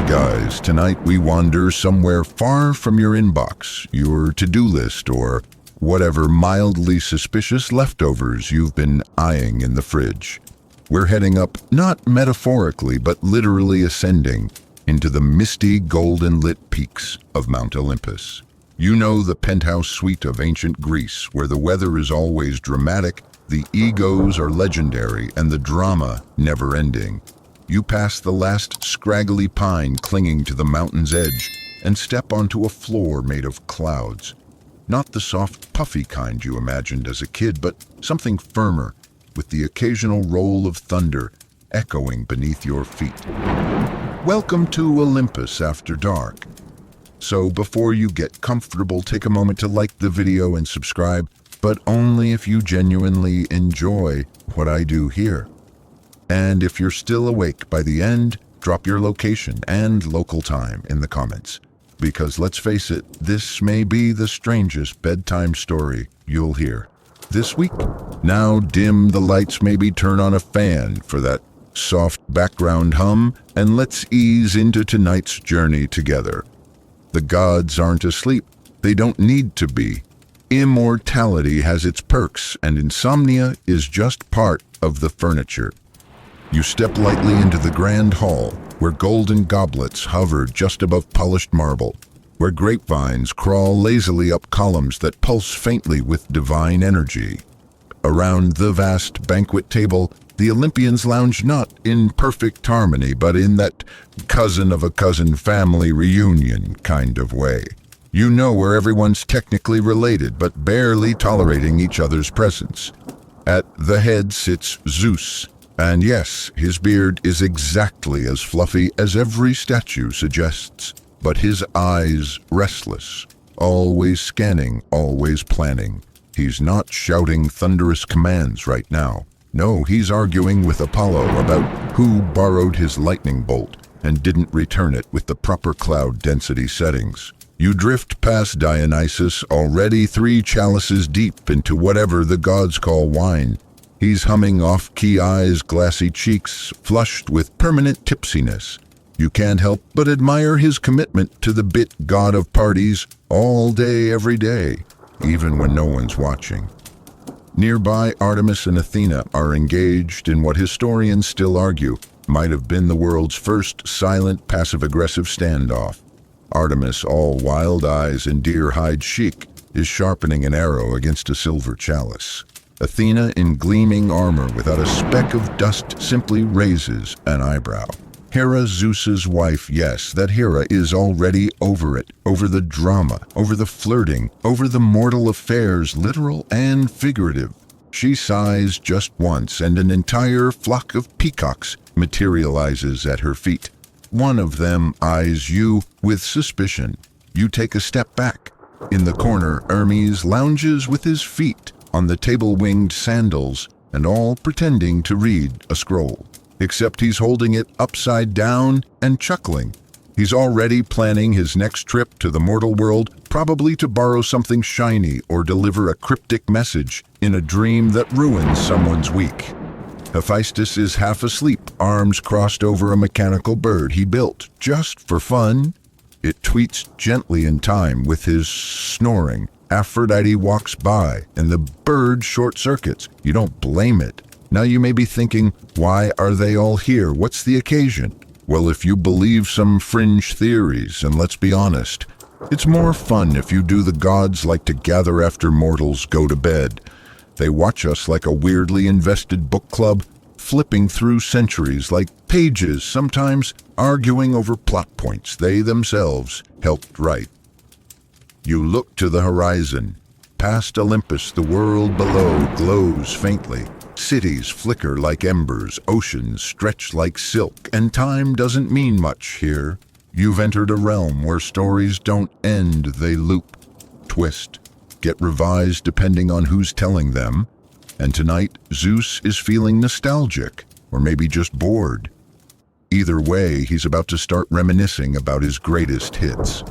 guys, tonight we wander somewhere far from your inbox, your to-do list, or whatever mildly suspicious leftovers you've been eyeing in the fridge. We're heading up, not metaphorically, but literally ascending into the misty, golden-lit peaks of Mount Olympus. You know, the penthouse suite of ancient Greece, where the weather is always dramatic, the egos are legendary, and the drama never-ending. You pass the last scraggly pine clinging to the mountain's edge and step onto a floor made of clouds. Not the soft, puffy kind you imagined as a kid, but something firmer, with the occasional roll of thunder echoing beneath your feet. Welcome to Olympus After Dark. So before you get comfortable, take a moment to like the video and subscribe, but only if you genuinely enjoy what I do here. And if you're still awake by the end, drop your location and local time in the comments. Because let's face it, this may be the strangest bedtime story you'll hear this week. Now dim the lights, maybe turn on a fan for that soft background hum, and let's ease into tonight's journey together. The gods aren't asleep. They don't need to be. Immortality has its perks, and insomnia is just part of the furniture. You step lightly into the grand hall, where golden goblets hover just above polished marble, where grapevines crawl lazily up columns that pulse faintly with divine energy. Around the vast banquet table, the Olympians lounge not in perfect harmony, but in that cousin of a cousin family reunion kind of way. You know, where everyone's technically related, but barely tolerating each other's presence. At the head sits Zeus. And yes, his beard is exactly as fluffy as every statue suggests, but his eyes restless, always scanning, always planning. He's not shouting thunderous commands right now. No, he's arguing with Apollo about who borrowed his lightning bolt and didn't return it with the proper cloud density settings. You drift past Dionysus, already 3 chalices deep into whatever the gods call wine. He's humming off-key eyes, glassy cheeks, flushed with permanent tipsiness. You can't help but admire his commitment to the bit god of parties all day, every day, even when no one's watching. Nearby, Artemis and Athena are engaged in what historians still argue might have been the world's first silent, passive-aggressive standoff. Artemis, all wild eyes and deer-hide chic, is sharpening an arrow against a silver chalice. Athena, in gleaming armor without a speck of dust, simply raises an eyebrow. Hera, Zeus's wife, yes, that Hera is already over it, over the drama, over the flirting, over the mortal affairs, literal and figurative. She sighs just once, and an entire flock of peacocks materializes at her feet. One of them eyes you with suspicion. You take a step back. In the corner, Hermes lounges with his feet on the table-winged sandals, and all pretending to read a scroll. Except he's holding it upside down and chuckling. He's already planning his next trip to the mortal world, probably to borrow something shiny or deliver a cryptic message in a dream that ruins someone's week. Hephaestus is half asleep, arms crossed over a mechanical bird he built just for fun. It tweets gently in time with his snoring. Aphrodite walks by, and the bird short-circuits. You don't blame it. Now you may be thinking, why are they all here? What's the occasion? Well, if you believe some fringe theories, and let's be honest, it's more fun if you do. The gods like to gather after mortals go to bed. They watch us like a weirdly invested book club, flipping through centuries like pages, sometimes arguing over plot points they themselves helped write. You look to the horizon. Past Olympus, the world below glows faintly. Cities flicker like embers, oceans stretch like silk, and time doesn't mean much here. You've entered a realm where stories don't end, they loop, twist, get revised depending on who's telling them. And tonight, Zeus is feeling nostalgic, or maybe just bored. Either way, he's about to start reminiscing about his greatest hits.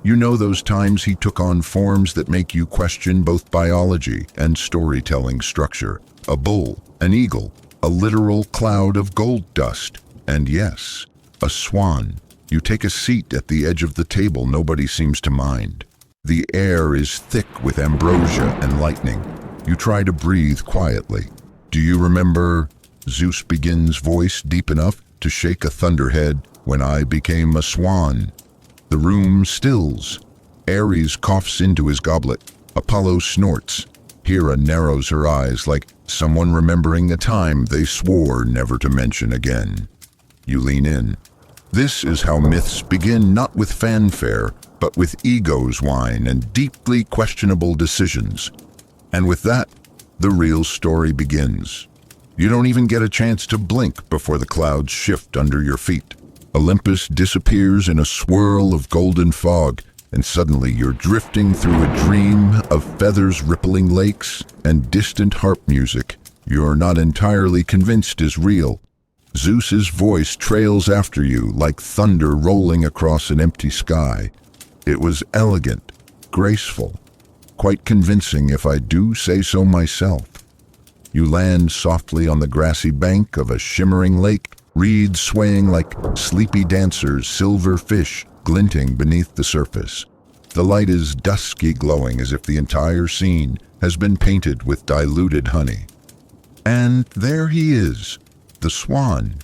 You know, those times he took on forms that make you question both biology and storytelling structure. A bull, an eagle, a literal cloud of gold dust, and yes, a swan. You take a seat at the edge of the table. Nobody seems to mind. The air is thick with ambrosia and lightning. You try to breathe quietly. Do you remember? Zeus begins, voice deep enough to shake a thunderhead. When I became a swan. The room stills. Ares coughs into his goblet. Apollo snorts. Hera narrows her eyes like someone remembering a time they swore never to mention again. You lean in. This is how myths begin, not with fanfare, but with egos whine and deeply questionable decisions. And with that, the real story begins. You don't even get a chance to blink before the clouds shift under your feet. Olympus disappears in a swirl of golden fog, and suddenly you're drifting through a dream of feathers rippling lakes and distant harp music you're not entirely convinced is real. Zeus's voice trails after you like thunder rolling across an empty sky. It was elegant, graceful, quite convincing if I do say so myself. You land softly on the grassy bank of a shimmering lake, reeds swaying like sleepy dancers, silver fish glinting beneath the surface. The light is dusky glowing as if the entire scene has been painted with diluted honey. And there he is, the swan.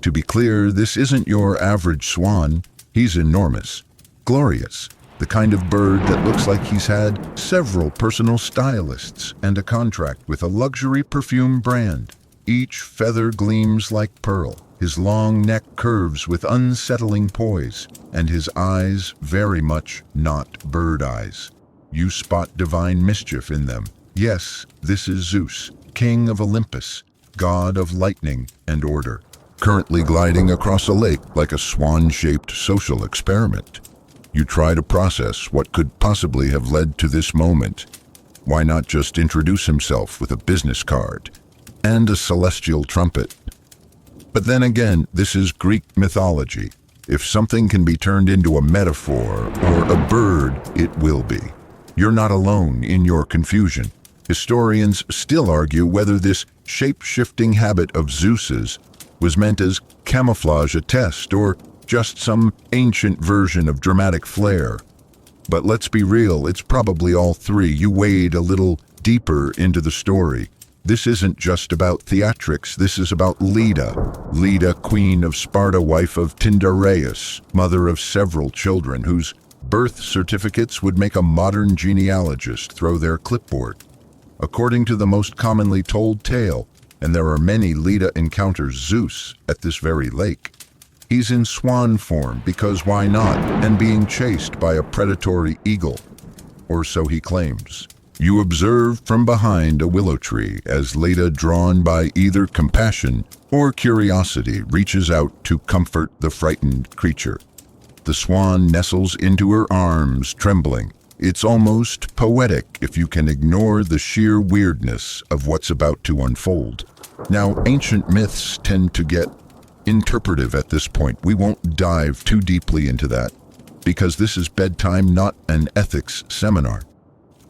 To be clear, this isn't your average swan. He's enormous, glorious, the kind of bird that looks like he's had several personal stylists and a contract with a luxury perfume brand. Each feather gleams like pearl. His long neck curves with unsettling poise, and his eyes very much not bird eyes. You spot divine mischief in them. Yes, this is Zeus, king of Olympus, god of lightning and order, currently gliding across a lake like a swan-shaped social experiment. You try to process what could possibly have led to this moment. Why not just introduce himself with a business card and a celestial trumpet? But then again, this is Greek mythology. If something can be turned into a metaphor or a bird, it will be. You're not alone in your confusion. Historians still argue whether this shape-shifting habit of Zeus's was meant as camouflage, a test, or just some ancient version of dramatic flair. But let's be real, it's probably all three. You wade a little deeper into the story. This isn't just about theatrics, this is about Leda. Leda, queen of Sparta, wife of Tyndareus, mother of several children, whose birth certificates would make a modern genealogist throw their clipboard. According to the most commonly told tale, and there are many, Leda encounters Zeus at this very lake. He's in swan form because why not, and being chased by a predatory eagle, or so he claims. You observe from behind a willow tree as Leda, drawn by either compassion or curiosity, reaches out to comfort the frightened creature. The swan nestles into her arms, trembling. It's almost poetic if you can ignore the sheer weirdness of what's about to unfold. Now, ancient myths tend to get interpretive at this point. We won't dive too deeply into that, because this is bedtime, not an ethics seminar.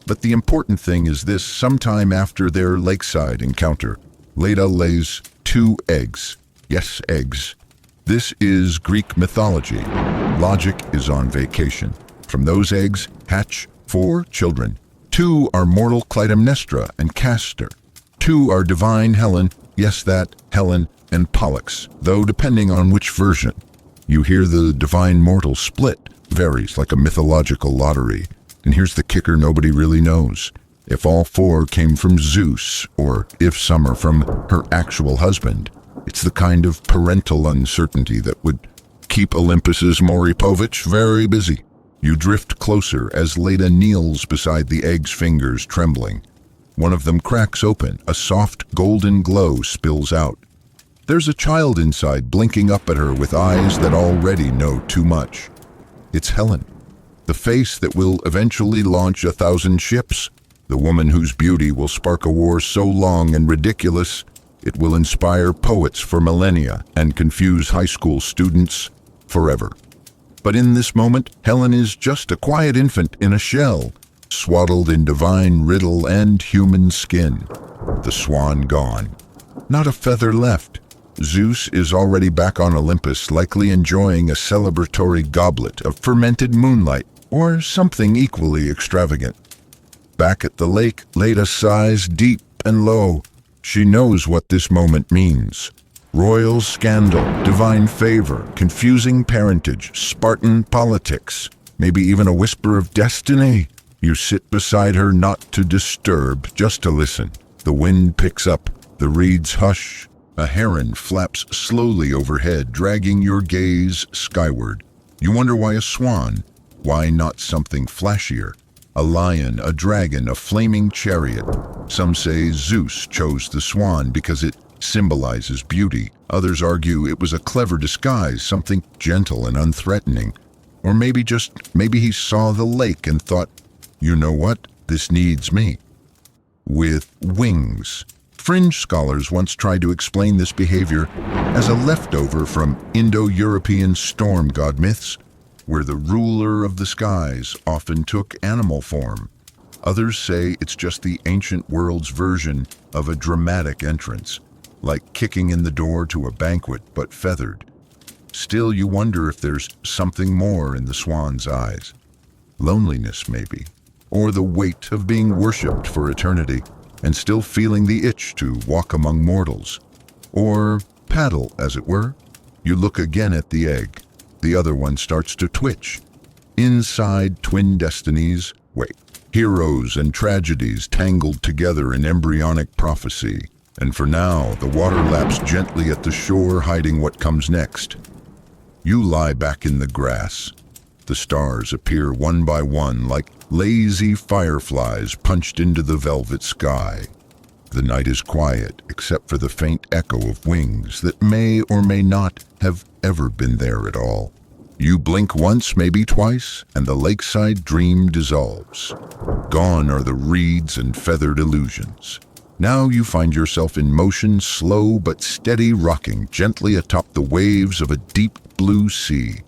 But the important thing is this: sometime after their lakeside encounter, Leda lays 2 eggs. Yes, eggs. This is Greek mythology. Logic is on vacation. From those eggs hatch 4 children. 2 are mortal Clytemnestra and Castor. 2 are divine Helen, yes, that Helen, and Pollux, though depending on which version. You hear the divine mortal split varies like a mythological lottery. And here's the kicker nobody really knows. If all 4 came from Zeus, or if some are from her actual husband. It's the kind of parental uncertainty that would keep Olympus's Maury Povich very busy. You drift closer as Leda kneels beside the egg's fingers, trembling. One of them cracks open, a soft golden glow spills out. There's a child inside, blinking up at her with eyes that already know too much. It's Helen. The face that will eventually launch 1,000 ships, the woman whose beauty will spark a war so long and ridiculous it will inspire poets for millennia and confuse high school students forever. But in this moment, Helen is just a quiet infant in a shell, swaddled in divine riddle and human skin. The swan gone. Not a feather left. Zeus is already back on Olympus, likely enjoying a celebratory goblet of fermented moonlight or something equally extravagant. Back at the lake, Leda sighs deep and low. She knows what this moment means. Royal scandal, divine favor, confusing parentage, Spartan politics, maybe even a whisper of destiny. You sit beside her not to disturb, just to listen. The wind picks up, the reeds hush. A heron flaps slowly overhead, dragging your gaze skyward. You wonder why a swan? Why not something flashier? A lion, a dragon, a flaming chariot. Some say Zeus chose the swan because it symbolizes beauty. Others argue it was a clever disguise, something gentle and unthreatening. Or maybe he saw the lake and thought, you know what, this needs me. With wings. Fringe scholars once tried to explain this behavior as a leftover from Indo-European storm god myths, where the ruler of the skies often took animal form. Others say it's just the ancient world's version of a dramatic entrance, like kicking in the door to a banquet but feathered. Still, you wonder if there's something more in the swan's eyes. Loneliness, maybe, or the weight of being worshipped for eternity and still feeling the itch to walk among mortals. Or paddle, as it were. You look again at the egg. The other one starts to twitch. Inside twin destinies, heroes and tragedies tangled together in embryonic prophecy. And for now, the water laps gently at the shore, hiding what comes next. You lie back in the grass. The stars appear one by one like lazy fireflies punched into the velvet sky. The night is quiet, except for the faint echo of wings that may or may not have ever been there at all. You blink once, maybe twice, and the lakeside dream dissolves. Gone are the reeds and feathered illusions. Now you find yourself in motion, slow but steady, rocking gently atop the waves of a deep blue sea.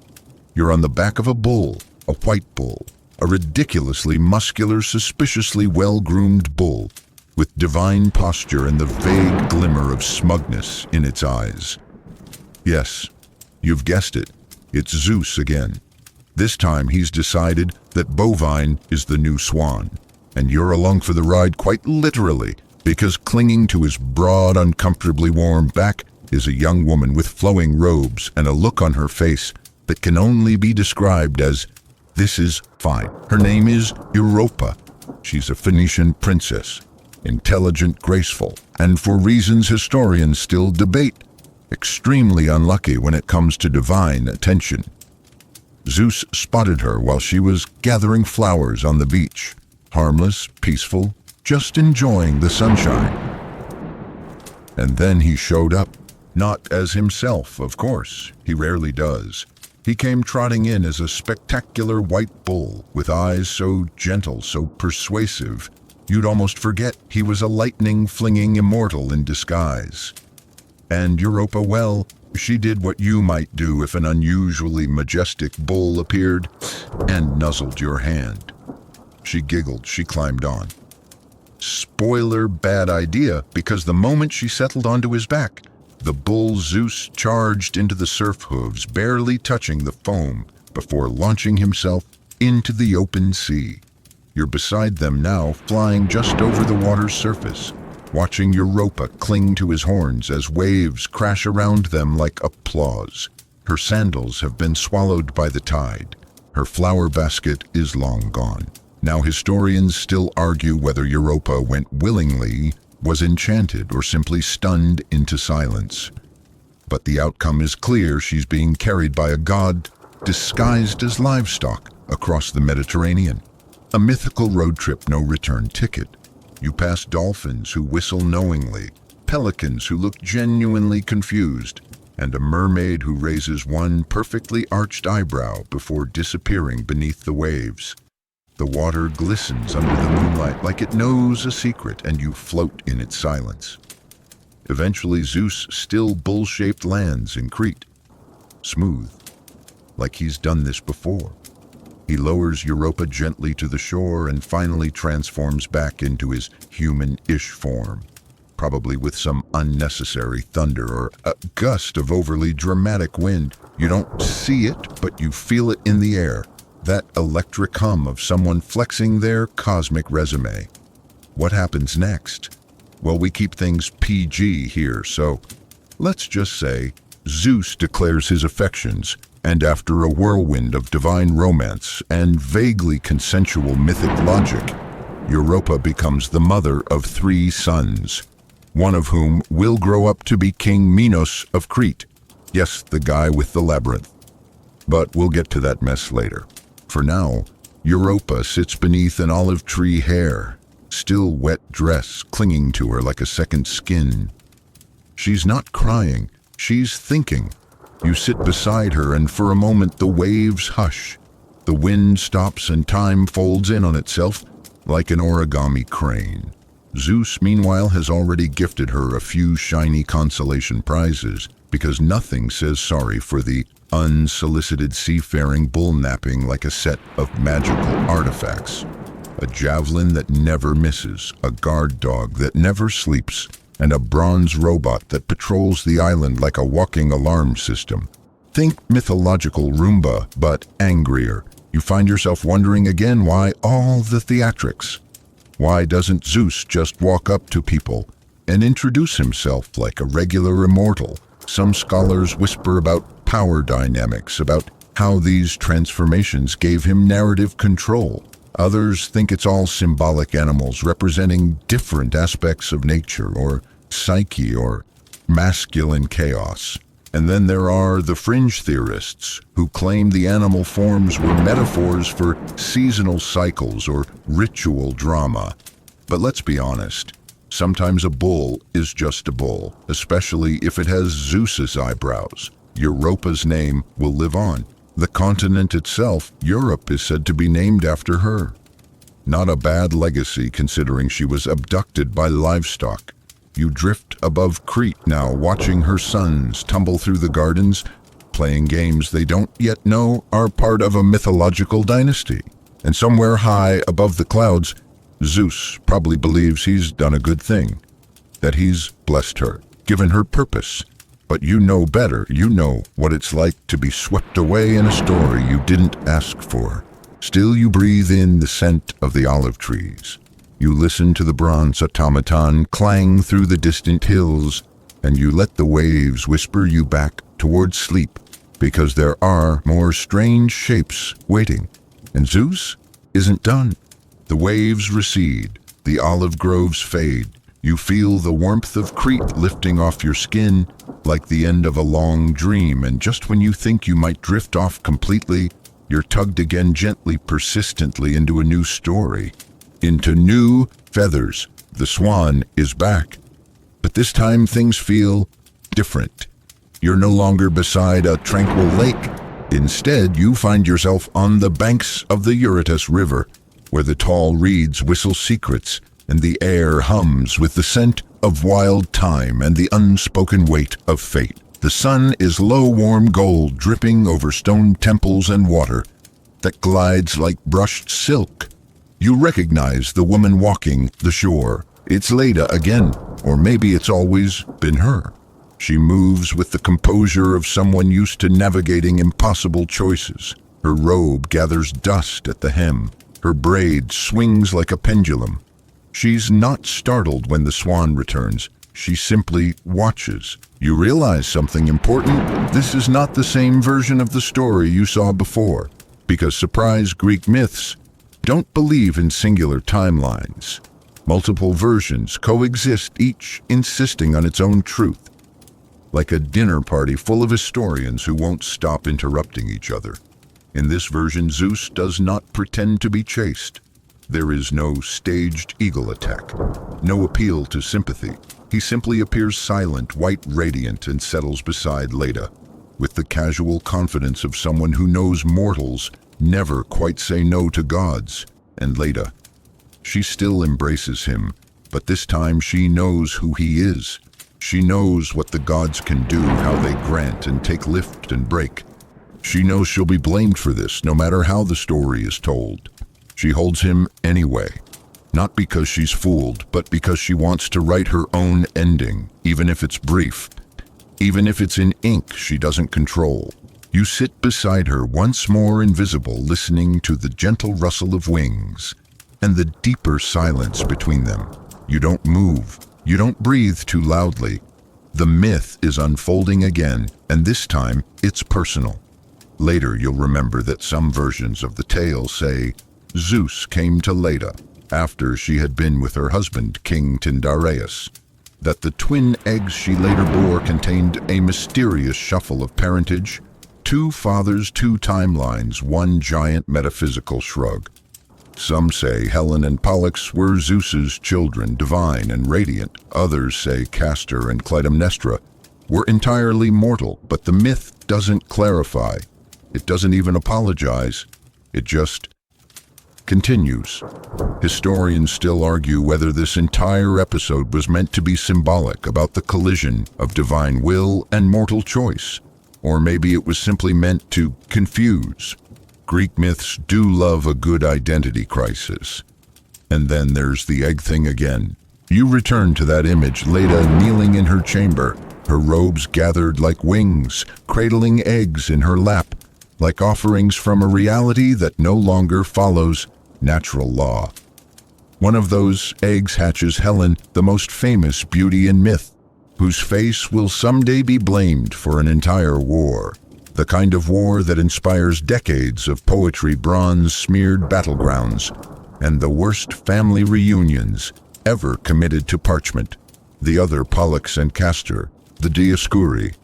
You're on the back of a bull, a white bull, a ridiculously muscular, suspiciously well-groomed bull, with divine posture and the vague glimmer of smugness in its eyes. Yes, you've guessed it. It's Zeus again. This time he's decided that bovine is the new swan, and you're along for the ride quite literally, because clinging to his broad, uncomfortably warm back is a young woman with flowing robes and a look on her face that can only be described as, this is fine. Her name is Europa. She's a Phoenician princess, intelligent, graceful, and for reasons historians still debate, extremely unlucky when it comes to divine attention. Zeus spotted her while she was gathering flowers on the beach, harmless, peaceful, just enjoying the sunshine. And then he showed up, not as himself, of course, he rarely does. He came trotting in as a spectacular white bull, with eyes so gentle, so persuasive, you'd almost forget he was a lightning-flinging immortal in disguise. And Europa, well, she did what you might do if an unusually majestic bull appeared and nuzzled your hand. She giggled, she climbed on. Spoiler, bad idea, because the moment she settled onto his back, the bull Zeus charged into the surf hooves, barely touching the foam before launching himself into the open sea. You're beside them now, flying just over the water's surface, watching Europa cling to his horns as waves crash around them like applause. Her sandals have been swallowed by the tide. Her flower basket is long gone. Now historians still argue whether Europa went willingly, was enchanted, or simply stunned into silence. But the outcome is clear. She's being carried by a god disguised as livestock across the Mediterranean. A mythical road trip, no return ticket. You pass dolphins who whistle knowingly, pelicans who look genuinely confused, and a mermaid who raises one perfectly arched eyebrow before disappearing beneath the waves. The water glistens under the moonlight like it knows a secret, and you float in its silence. Eventually, Zeus still bull-shaped lands in Crete. Smooth, like he's done this before. He lowers Europa gently to the shore and finally transforms back into his human-ish form. probably with some unnecessary thunder or a gust of overly dramatic wind. You don't see it, but you feel it in the air. That electric hum of someone flexing their cosmic resume. What happens next? Well, we keep things PG here, so let's just say Zeus declares his affections, and after a whirlwind of divine romance and vaguely consensual mythic logic, Europa becomes the mother of 3 sons, one of whom will grow up to be King Minos of Crete. Yes, the guy with the labyrinth. But we'll get to that mess later. For now, Europa sits beneath an olive tree hair, still wet dress clinging to her like a second skin. She's not crying, she's thinking. You sit beside her, and for a moment the waves hush. The wind stops and time folds in on itself like an origami crane. Zeus, meanwhile, has already gifted her a few shiny consolation prizes, because nothing says sorry for the unsolicited seafaring bull-napping like a set of magical artifacts. A javelin that never misses, a guard dog that never sleeps, and a bronze robot that patrols the island like a walking alarm system. Think mythological Roomba, but angrier. You find yourself wondering again, why all the theatrics? Why doesn't Zeus just walk up to people and introduce himself like a regular immortal? Some scholars whisper about power dynamics, about how these transformations gave him narrative control. Others think it's all symbolic animals representing different aspects of nature or psyche or masculine chaos. And then there are the fringe theorists who claim the animal forms were metaphors for seasonal cycles or ritual drama. But let's be honest, sometimes a bull is just a bull, especially if it has Zeus's eyebrows. Europa's name will live on. The continent itself, Europe, is said to be named after her. Not a bad legacy considering she was abducted by livestock. You drift above Crete now, watching her sons tumble through the gardens, playing games they don't yet know are part of a mythological dynasty. And somewhere high above the clouds, Zeus probably believes he's done a good thing, that he's blessed her, given her purpose. But you know better. You know what it's like to be swept away in a story you didn't ask for. Still, you breathe in the scent of the olive trees. You listen to the bronze automaton clang through the distant hills, and you let the waves whisper you back towards sleep, because there are more strange shapes waiting. And Zeus isn't done. The waves recede, the olive groves fade. You feel the warmth of Crete lifting off your skin like the end of a long dream, and just when you think you might drift off completely, you're tugged again gently, persistently into a new story. Into new feathers. The Swan is back. But this time things feel different. You're no longer beside a tranquil lake. Instead, you find yourself on the banks of the Eurotas River, where the tall reeds whistle secrets, and the air hums with the scent of wild thyme and the unspoken weight of fate. The sun is low warm gold dripping over stone temples and water that glides like brushed silk. You recognize the woman walking the shore. It's Leda again, or maybe it's always been her. She moves with the composure of someone used to navigating impossible choices. Her robe gathers dust at the hem. Her braid swings like a pendulum. She's not startled when the Swan returns. She simply watches. You realize something important. This is not the same version of the story you saw before, because surprise Greek myths don't believe in singular timelines. Multiple versions coexist, each insisting on its own truth, like a dinner party full of historians who won't stop interrupting each other. In this version, Zeus does not pretend to be chaste. There is no staged eagle attack, no appeal to sympathy. He simply appears silent, white radiant, and settles beside Leda, with the casual confidence of someone who knows mortals never quite say no to gods. And Leda, she still embraces him, but this time she knows who he is. She knows what the gods can do, how they grant and take lift and break. She knows she'll be blamed for this, no matter how the story is told. She holds him anyway, Not because she's fooled, but because she wants to write her own ending, even if it's brief. Even if it's in ink she doesn't control. You sit beside her, once more invisible, listening to the gentle rustle of wings and the deeper silence between them. You don't move. You don't breathe too loudly. The myth is unfolding again, and this time it's personal. Later you'll remember that some versions of the tale say Zeus came to Leda after she had been with her husband, King Tyndareus. That the twin eggs she later bore contained a mysterious shuffle of parentage, 2 fathers, 2 timelines, 1 giant metaphysical shrug. Some say Helen and Pollux were Zeus's children, divine and radiant. Others say Castor and Clytemnestra were entirely mortal, but the myth doesn't clarify. It doesn't even apologize. It just continues. Historians still argue whether this entire episode was meant to be symbolic about the collision of divine will and mortal choice, or maybe it was simply meant to confuse. Greek myths do love a good identity crisis. And then there's the egg thing again. You return to that image, Leda kneeling in her chamber, her robes gathered like wings, cradling eggs in her lap, like offerings from a reality that no longer follows natural law. One of those eggs hatches Helen, the most famous beauty in myth, whose face will someday be blamed for an entire war. The kind of war that inspires decades of poetry, bronze-smeared battlegrounds, and the worst family reunions ever committed to parchment. The other, Pollux and Castor, the Dioscuri,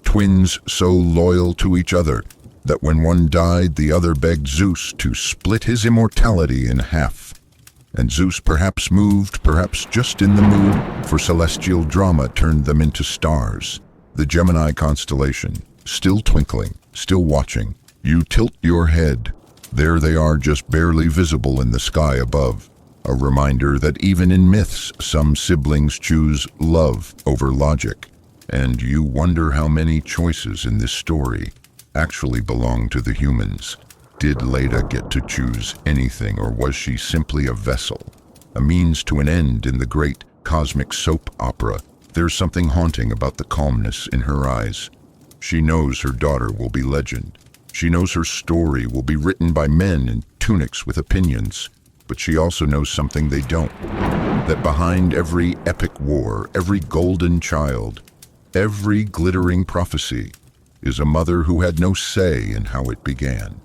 twins so loyal to each other that when one died, the other begged Zeus to split his immortality in half. And Zeus, perhaps moved, perhaps just in the mood for celestial drama, turned them into stars. The Gemini constellation, still twinkling, still watching. You tilt your head. There they are, just barely visible in the sky above. A reminder that even in myths, some siblings choose love over logic. And you wonder how many choices in this story actually belong to the humans. Did Leda get to choose anything, or was she simply a vessel, a means to an end in the great cosmic soap opera? There's something haunting about the calmness in her eyes. She knows her daughter will be legend. She knows her story will be written by men in tunics with opinions. But she also knows something they don't. That behind every epic war, every golden child, every glittering prophecy, is a mother who had no say in how it began.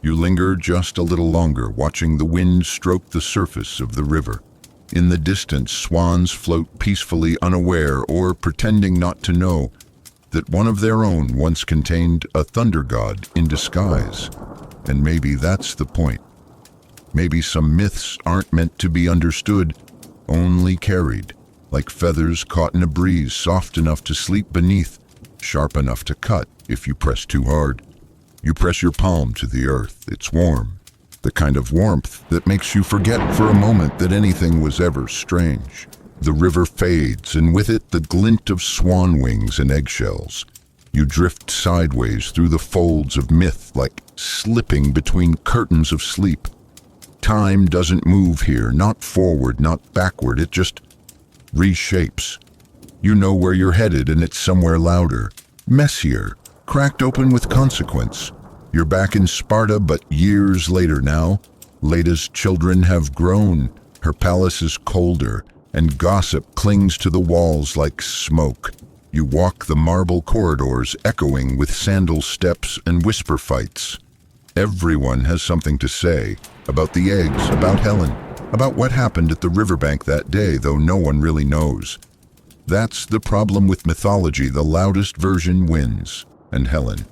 You linger just a little longer, watching the wind stroke the surface of the river. In the distance, swans float peacefully, unaware or pretending not to know that one of their own once contained a thunder god in disguise. And maybe that's the point. Maybe some myths aren't meant to be understood, only carried, like feathers caught in a breeze, soft enough to sleep beneath, sharp enough to cut if you press too hard. You press your palm to the earth. It's warm, the kind of warmth that makes you forget for a moment that anything was ever strange. The river fades, and with it the glint of swan wings and eggshells. You drift sideways through the folds of myth, like slipping between curtains of sleep. Time doesn't move here, not forward, not backward, it just reshapes. You know where you're headed, and it's somewhere louder, messier, cracked open with consequence. You're back in Sparta, but years later now. Leda's children have grown, her palace is colder, and gossip clings to the walls like smoke. You walk the marble corridors, echoing with sandal steps and whisper fights. Everyone has something to say about the eggs, about Helen, about what happened at the riverbank that day, though no one really knows. That's the problem with mythology. The loudest version wins. And Helen,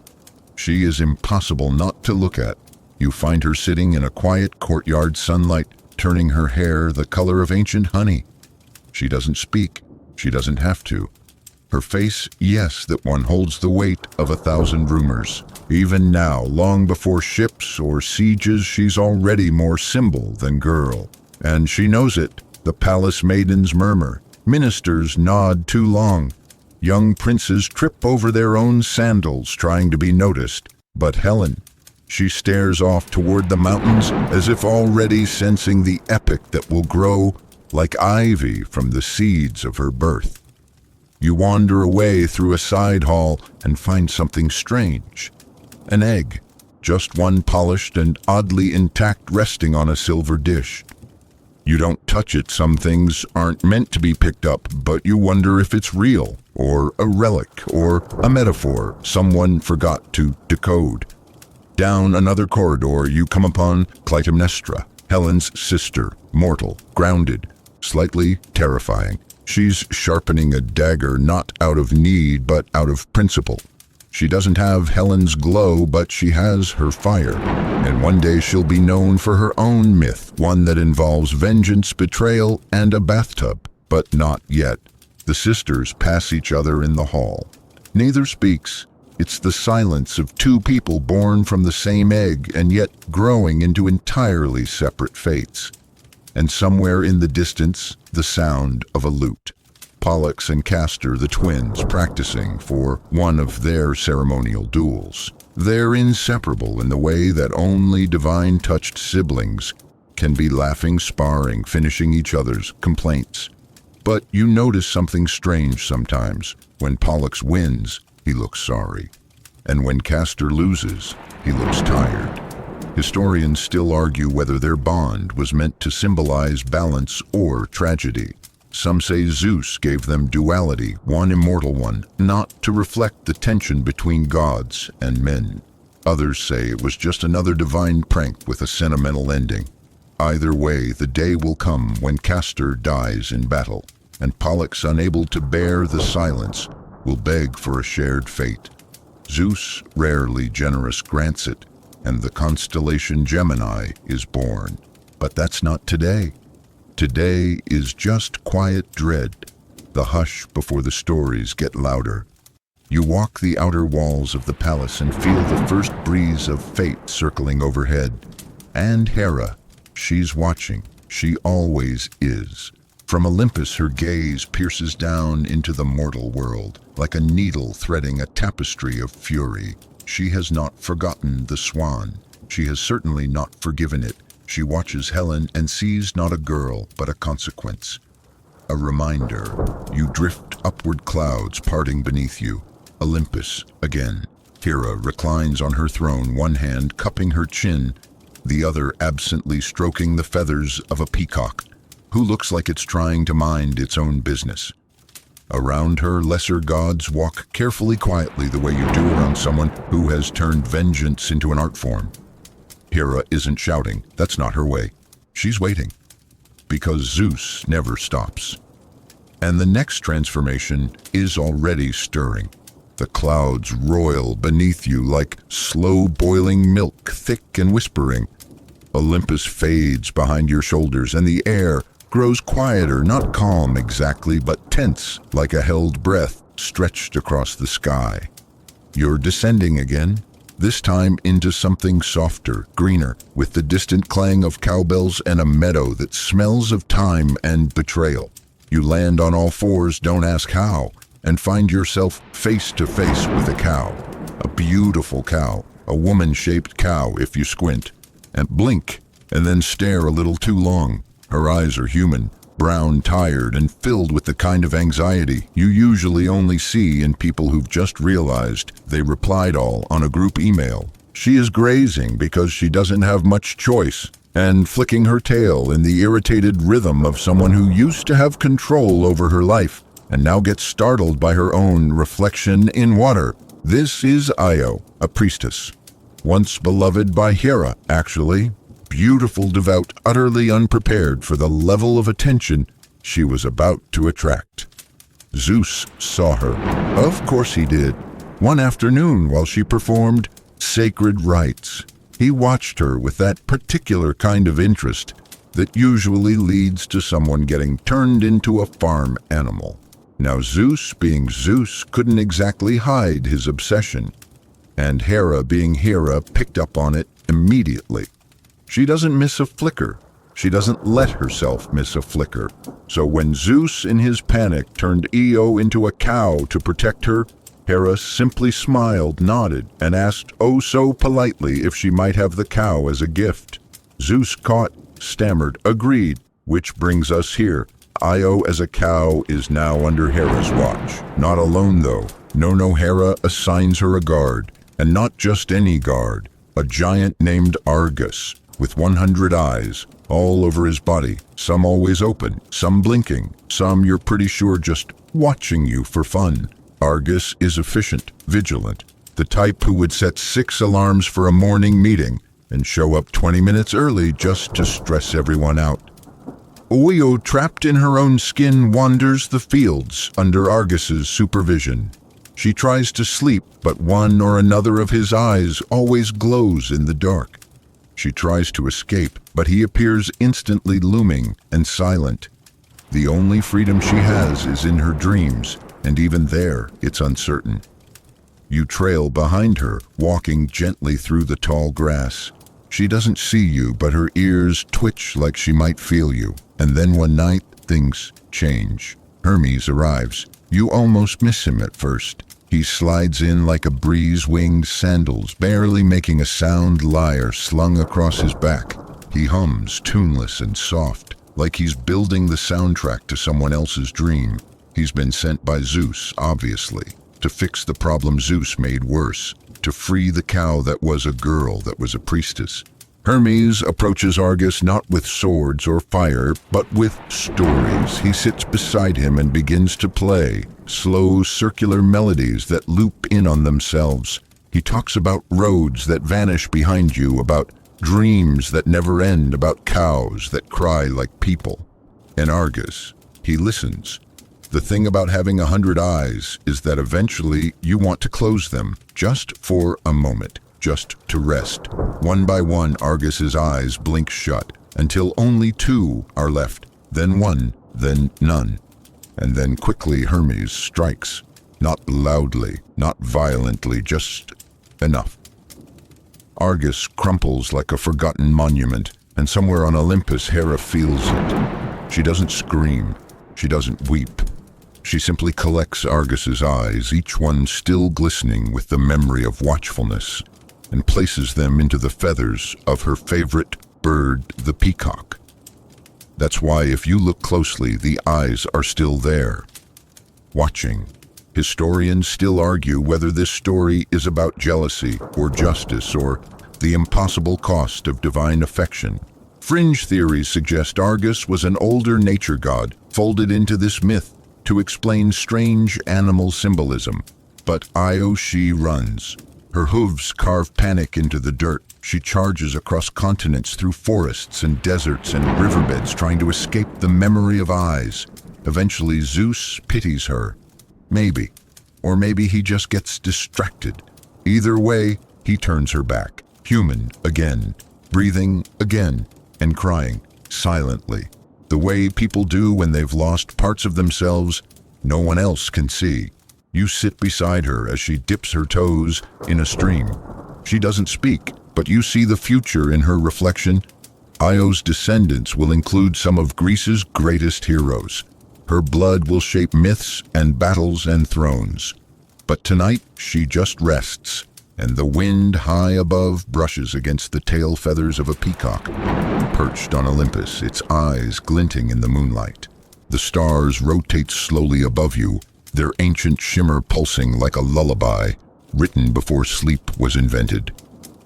she is impossible not to look at. You find her sitting in a quiet courtyard sunlight, turning her hair the color of ancient honey. She doesn't speak. She doesn't have to. Her face, yes, that one holds the weight of 1,000 rumors. Even now, long before ships or sieges, she's already more symbol than girl. And she knows it. The palace maidens murmur. Ministers nod too long. Young princes trip over their own sandals trying to be noticed. But Helen, She stares off toward the mountains as if already sensing the epic that will grow like ivy from the seeds of her birth. You wander away through a side hall and find something strange. An egg, just one polished and oddly intact, resting on a silver dish. You don't touch it. Some things aren't meant to be picked up, but you wonder if it's real, or a relic, or a metaphor someone forgot to decode. Down another corridor, you come upon Clytemnestra, Helen's sister, mortal, grounded, slightly terrifying. She's sharpening a dagger not out of need, but out of principle. She doesn't have Helen's glow, but she has her fire. And one day she'll be known for her own myth, one that involves vengeance, betrayal, and a bathtub. But not yet. The sisters pass each other in the hall. Neither speaks. It's the silence of two people born from the same egg and yet growing into entirely separate fates. And somewhere in the distance, the sound of a lute. Pollux and Castor, the twins, practicing for one of their ceremonial duels. They're inseparable in the way that only divine-touched siblings can be, laughing, sparring, finishing each other's complaints. But you notice something strange sometimes. When Pollux wins, he looks sorry. And when Castor loses, he looks tired. Historians still argue whether their bond was meant to symbolize balance or tragedy. Some say Zeus gave them duality, one immortal one, not to reflect the tension between gods and men. Others say it was just another divine prank with a sentimental ending. Either way, the day will come when Castor dies in battle, and Pollux, unable to bear the silence, will beg for a shared fate. Zeus, rarely generous, grants it, and the constellation Gemini is born. But that's not today. Today is just quiet dread, the hush before the stories get louder. You walk the outer walls of the palace and feel the first breeze of fate circling overhead. And Hera, she's watching. She always is. From Olympus, her gaze pierces down into the mortal world, like a needle threading a tapestry of fury. She has not forgotten the Swan. She has certainly not forgiven it. She watches Helen and sees not a girl, but a consequence. A reminder. You drift upward, clouds parting beneath you. Olympus again. Hera reclines on her throne, one hand cupping her chin, the other absently stroking the feathers of a peacock, who looks like it's trying to mind its own business. Around her, lesser gods walk carefully, quietly, the way you do around someone who has turned vengeance into an art form. Hera isn't shouting. That's not her way. She's waiting. Because Zeus never stops. And the next transformation is already stirring. The clouds roil beneath you like slow-boiling milk, thick and whispering. Olympus fades behind your shoulders, and the air grows quieter, not calm exactly, but tense, like a held breath stretched across the sky. You're descending again, this time into something softer, greener, with the distant clang of cowbells and a meadow that smells of time and betrayal. You land on all fours, don't ask how, and find yourself face to face with a cow. A beautiful cow, a woman-shaped cow if you squint, and blink, and then stare a little too long. Her eyes are human, brown, tired, and filled with the kind of anxiety you usually only see in people who've just realized they replied all on a group email. She is grazing because she doesn't have much choice, and flicking her tail in the irritated rhythm of someone who used to have control over her life and now gets startled by her own reflection in water. This is Io, a priestess. Once beloved by Hera, actually. Beautiful, devout, utterly unprepared for the level of attention she was about to attract. Zeus saw her. Of course he did. One afternoon while she performed sacred rites. He watched her with that particular kind of interest that usually leads to someone getting turned into a farm animal. Now Zeus, being Zeus, couldn't exactly hide his obsession. And Hera, being Hera, picked up on it immediately. She doesn't miss a flicker. She doesn't let herself miss a flicker. So when Zeus, in his panic, turned Io into a cow to protect her, Hera simply smiled, nodded, and asked oh so politely if she might have the cow as a gift. Zeus caught, stammered, agreed, which brings us here. Io as a cow is now under Hera's watch. Not alone though. No, Hera assigns her a guard, and not just any guard, a giant named Argus, with 100 eyes, all over his body, some always open, some blinking, some you're pretty sure just watching you for fun. Argus is efficient, vigilant, the type who would set 6 alarms for a morning meeting and show up 20 minutes early just to stress everyone out. Io, trapped in her own skin, wanders the fields under Argus's supervision. She tries to sleep, but one or another of his eyes always glows in the dark. She tries to escape, but he appears instantly looming and silent. The only freedom she has is in her dreams, and even there, it's uncertain. You trail behind her, walking gently through the tall grass. She doesn't see you, but her ears twitch like she might feel you. And then one night, things change. Hermes arrives. You almost miss him at first. He slides in like a breeze-winged sandals, barely making a sound, lyre slung across his back. He hums, tuneless and soft, like he's building the soundtrack to someone else's dream. He's been sent by Zeus, obviously, to fix the problem Zeus made worse, to free the cow that was a girl, that was a priestess. Hermes approaches Argus not with swords or fire, but with stories. He sits beside him and begins to play, slow circular melodies that loop in on themselves. He talks about roads that vanish behind you, about dreams that never end, about cows that cry like people. And Argus, he listens. The thing about having 100 eyes is that eventually you want to close them, just for a moment, just to rest. One by one, Argus's eyes blink shut, until only 2 are left, then 1, then none. And then quickly Hermes strikes, not loudly, not violently, just enough. Argus crumples like a forgotten monument, and somewhere on Olympus, Hera feels it. She doesn't scream, she doesn't weep. She simply collects Argus's eyes, each one still glistening with the memory of watchfulness, and places them into the feathers of her favorite bird, the peacock. That's why if you look closely, the eyes are still there, watching. Historians still argue whether this story is about jealousy or justice or the impossible cost of divine affection. Fringe theories suggest Argus was an older nature god folded into this myth to explain strange animal symbolism. But Io, she runs. Her hooves carve panic into the dirt. She charges across continents, through forests and deserts and riverbeds, trying to escape the memory of eyes. Eventually, Zeus pities her. Maybe. Or maybe he just gets distracted. Either way, he turns her back. Human again. Breathing again. And crying silently. The way people do when they've lost parts of themselves no one else can see. You sit beside her as she dips her toes in a stream. She doesn't speak, but you see the future in her reflection. Io's descendants will include some of Greece's greatest heroes. Her blood will shape myths and battles and thrones. But tonight, she just rests, and the wind high above brushes against the tail feathers of a peacock, perched on Olympus, its eyes glinting in the moonlight. The stars rotate slowly above you, their ancient shimmer pulsing like a lullaby, written before sleep was invented.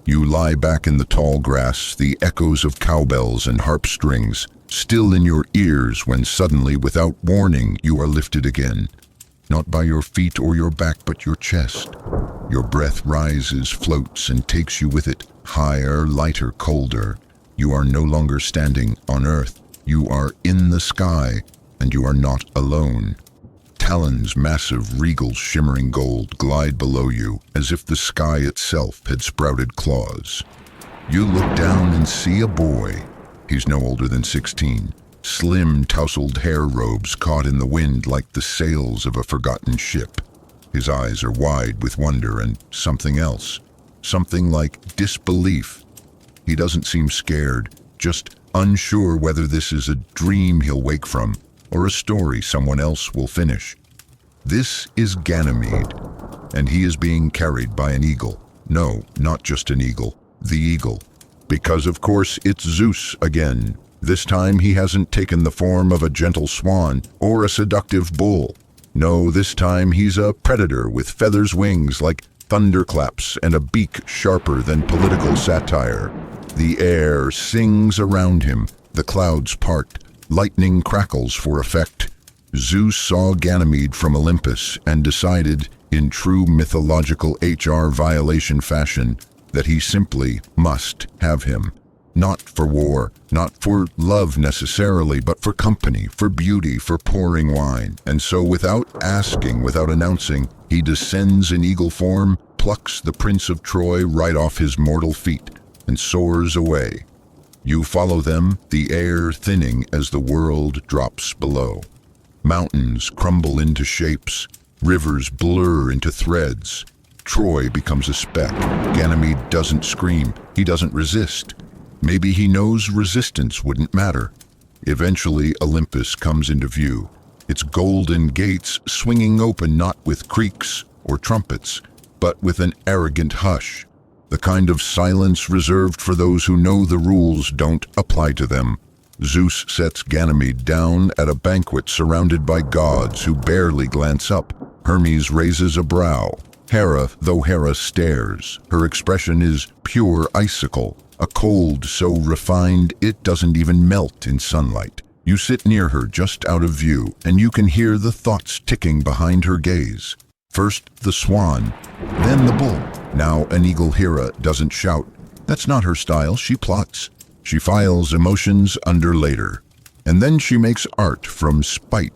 You lie back in the tall grass, the echoes of cowbells and harp strings still in your ears when suddenly, without warning, you are lifted again. Not by your feet or your back, but your chest. Your breath rises, floats, and takes you with it, higher, lighter, colder. You are no longer standing on earth. You are in the sky, and you are not alone. Talons, massive, regal, shimmering gold, glide below you, as if the sky itself had sprouted claws. You look down and see a boy. He's no older than 16. Slim, tousled hair robes caught in the wind like the sails of a forgotten ship. His eyes are wide with wonder and something else. Something like disbelief. He doesn't seem scared, just unsure whether this is a dream he'll wake from or a story someone else will finish. This is Ganymede, and he is being carried by an eagle. No, not just an eagle, the eagle. Because of course it's Zeus again. This time he hasn't taken the form of a gentle swan or a seductive bull. No, this time he's a predator with feathers, wings like thunderclaps, and a beak sharper than political satire. The air sings around him, the clouds part, lightning crackles for effect. Zeus saw Ganymede from Olympus and decided, in true mythological HR violation fashion, that he simply must have him. Not for war, not for love necessarily, but for company, for beauty, for pouring wine. And so without asking, without announcing, he descends in eagle form, plucks the Prince of Troy right off his mortal feet, and soars away. You follow them, the air thinning as the world drops below. Mountains crumble into shapes, rivers blur into threads. Troy becomes a speck. Ganymede doesn't scream, he doesn't resist. Maybe he knows resistance wouldn't matter. Eventually, Olympus comes into view, its golden gates swinging open not with creaks or trumpets, but with an arrogant hush, the kind of silence reserved for those who know the rules don't apply to them. Zeus sets Ganymede down at a banquet surrounded by gods who barely glance up. Hermes raises a brow. Though Hera stares, her expression is pure icicle, a cold so refined it doesn't even melt in sunlight. You sit near her just out of view, and you can hear the thoughts ticking behind her gaze. First the swan, then the bull. Now an eagle. Hera doesn't shout. That's not her style, she plots. She files emotions under later, and then she makes art from spite.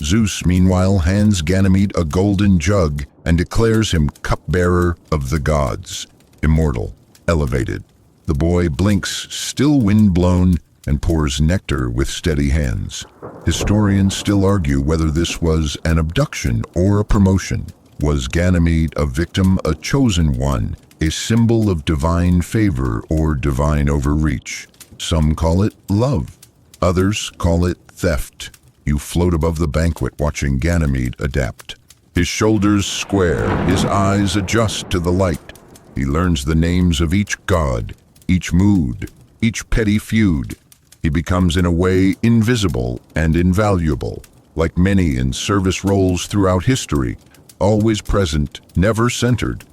Zeus, meanwhile, hands Ganymede a golden jug and declares him cupbearer of the gods, immortal, elevated. The boy blinks, still wind-blown, and pours nectar with steady hands. Historians still argue whether this was an abduction or a promotion. Was Ganymede a victim, a chosen one, a symbol of divine favor or divine overreach? Some call it love. Others call it theft. You float above the banquet watching Ganymede adapt. His shoulders square, his eyes adjust to the light. He learns the names of each god, each mood, each petty feud. He becomes in a way invisible and invaluable, like many in service roles throughout history, always present, never centered.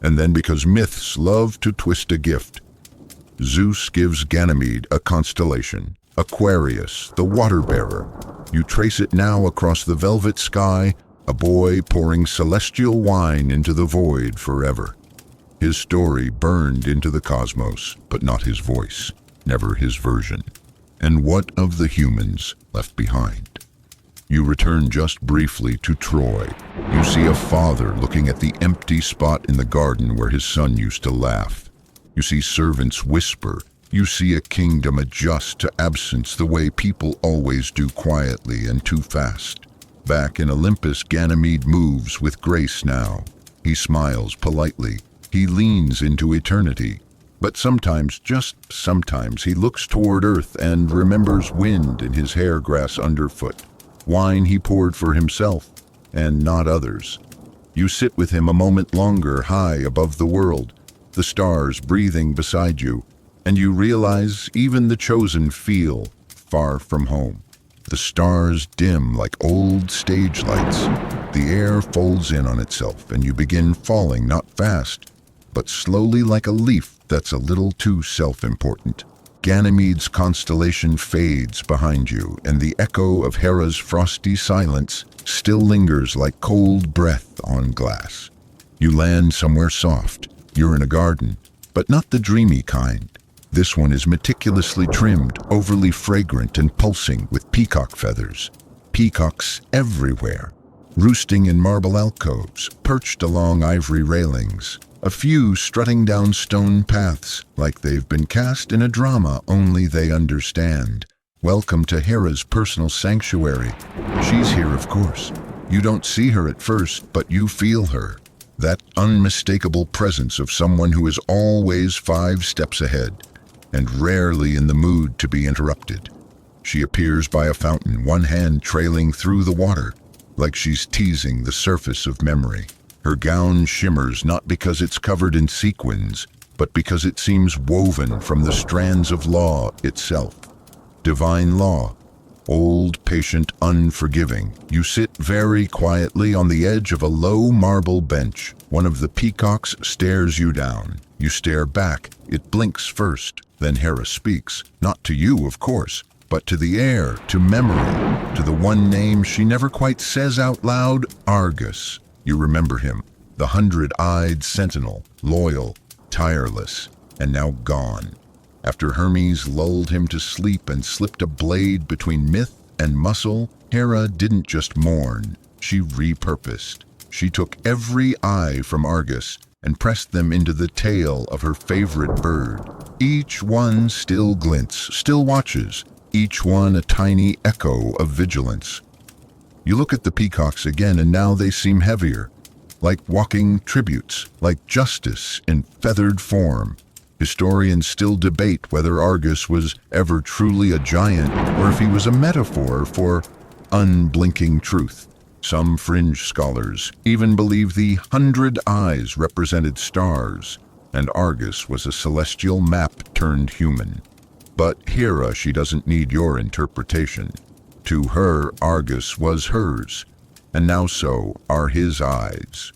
And then because myths love to twist a gift, Zeus gives Ganymede a constellation, Aquarius, the water-bearer. You trace it now across the velvet sky, a boy pouring celestial wine into the void forever. His story burned into the cosmos, but not his voice, never his version. And what of the humans left behind? You return just briefly to Troy. You see a father looking at the empty spot in the garden where his son used to laugh. You see servants whisper. You see a kingdom adjust to absence the way people always do, quietly and too fast. Back in Olympus, Ganymede moves with grace now. He smiles politely. He leans into eternity. But sometimes, just sometimes, he looks toward earth and remembers wind in his hair grass underfoot. Wine he poured for himself, and not others. You sit with him a moment longer, high above the world, the stars breathing beside you, and you realize even the chosen feel far from home. The stars dim like old stage lights. The air folds in on itself, and you begin falling, not fast, but slowly, like a leaf that's a little too self-important. Ganymede's constellation fades behind you, and the echo of Hera's frosty silence still lingers like cold breath on glass. You land somewhere soft. You're in a garden, but not the dreamy kind. This one is meticulously trimmed, overly fragrant and pulsing with peacock feathers. Peacocks everywhere, roosting in marble alcoves, perched along ivory railings. A few strutting down stone paths, like they've been cast in a drama only they understand. Welcome to Hera's personal sanctuary. She's here, of course. You don't see her at first, but you feel her. That unmistakable presence of someone who is always 5 steps ahead, and rarely in the mood to be interrupted. She appears by a fountain, one hand trailing through the water. like she's teasing the surface of memory. Her gown shimmers not because it's covered in sequins, but because it seems woven from the strands of law itself. Divine law. Old, patient, unforgiving. You sit very quietly on the edge of a low marble bench. One of the peacocks stares you down. You stare back. It blinks first. Then Hera speaks. Not to you, of course, but to the air, to memory, to the one name she never quite says out loud, Argus. You remember him, the 100-eyed sentinel, loyal, tireless, and now gone. After Hermes lulled him to sleep and slipped a blade between myth and muscle, Hera didn't just mourn, she repurposed. She took every eye from Argus and pressed them into the tail of her favorite bird. Each one still glints, still watches, each one a tiny echo of vigilance. You look at the peacocks again and now they seem heavier, like walking tributes, like justice in feathered form. Historians still debate whether Argus was ever truly a giant or if he was a metaphor for unblinking truth. Some fringe scholars even believe the 100 eyes represented stars, and Argus was a celestial map turned human. But Hera, she doesn't need your interpretation. To her, Argus was hers, and now so are his eyes.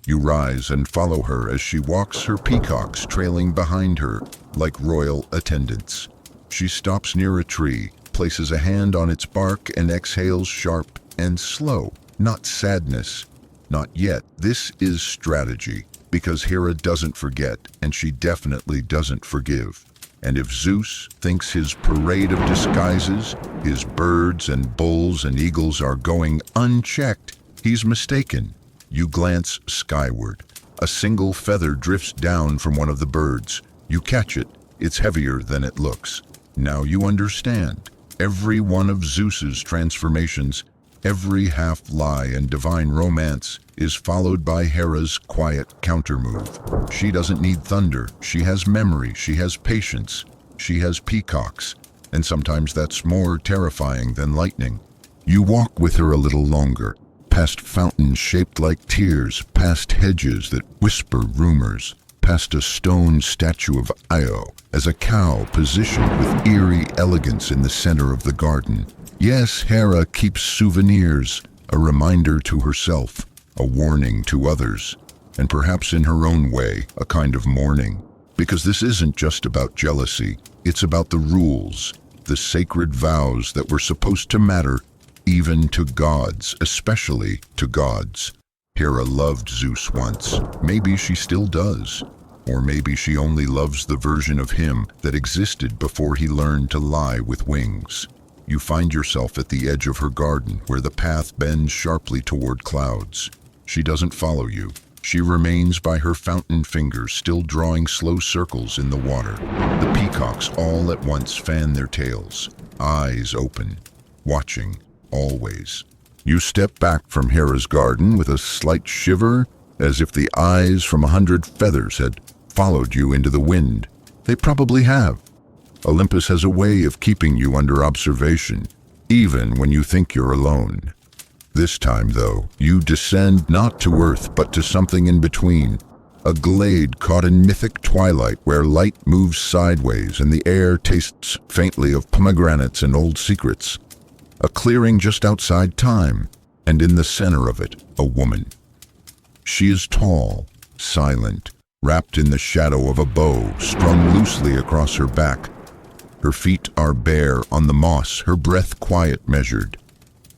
You rise and follow her as she walks, her peacocks trailing behind her like royal attendants. She stops near a tree, places a hand on its bark, and exhales sharp and slow. Not sadness, not yet. This is strategy, because Hera doesn't forget, and she definitely doesn't forgive. And if Zeus thinks his parade of disguises, his birds and bulls and eagles are going unchecked, he's mistaken. You glance skyward. A single feather drifts down from one of the birds. You catch it. It's heavier than it looks. Now you understand. Every one of Zeus's transformations, every half-lie and divine romance is followed by Hera's quiet countermove. She doesn't need thunder. She has memory. She has patience. She has peacocks. And sometimes that's more terrifying than lightning. You walk with her a little longer. Past fountains shaped like tears, past hedges that whisper rumors, past a stone statue of Io, as a cow positioned with eerie elegance in the center of the garden. Yes, Hera keeps souvenirs, a reminder to herself, a warning to others, and perhaps in her own way, a kind of mourning. Because this isn't just about jealousy, it's about the rules, the sacred vows that were supposed to matter even to gods, especially to gods. Hera loved Zeus once. Maybe she still does. Or maybe she only loves the version of him that existed before he learned to lie with wings. You find yourself at the edge of her garden, where the path bends sharply toward clouds. She doesn't follow you. She remains by her fountain fingers, still drawing slow circles in the water. The peacocks all at once fan their tails, eyes open, watching. Always. You step back from Hera's garden with a slight shiver, as if the eyes from 100 feathers had followed you into the wind. They probably have. Olympus has a way of keeping you under observation, even when you think you're alone. This time, though, you descend not to earth, but to something in between. A glade caught in mythic twilight where light moves sideways and the air tastes faintly of pomegranates and old secrets. A clearing just outside time, and in the center of it, a woman. She is tall, silent, wrapped in the shadow of a bow strung loosely across her back. Her feet are bare on the moss, her breath quiet, measured.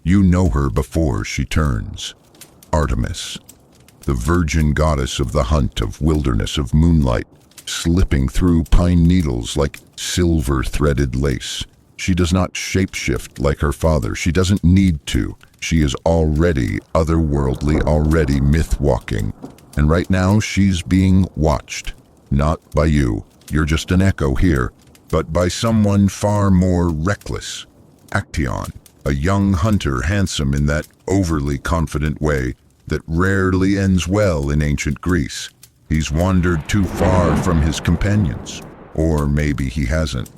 You know her before she turns. Artemis, the virgin goddess of the hunt, of wilderness, of moonlight, slipping through pine needles like silver-threaded lace. She does not shapeshift like her father. She doesn't need to. She is already otherworldly, already myth-walking. And right now, she's being watched. Not by you. You're just an echo here. But by someone far more reckless. Actaeon, a young hunter, handsome in that overly confident way that rarely ends well in ancient Greece. He's wandered too far from his companions. Or maybe he hasn't.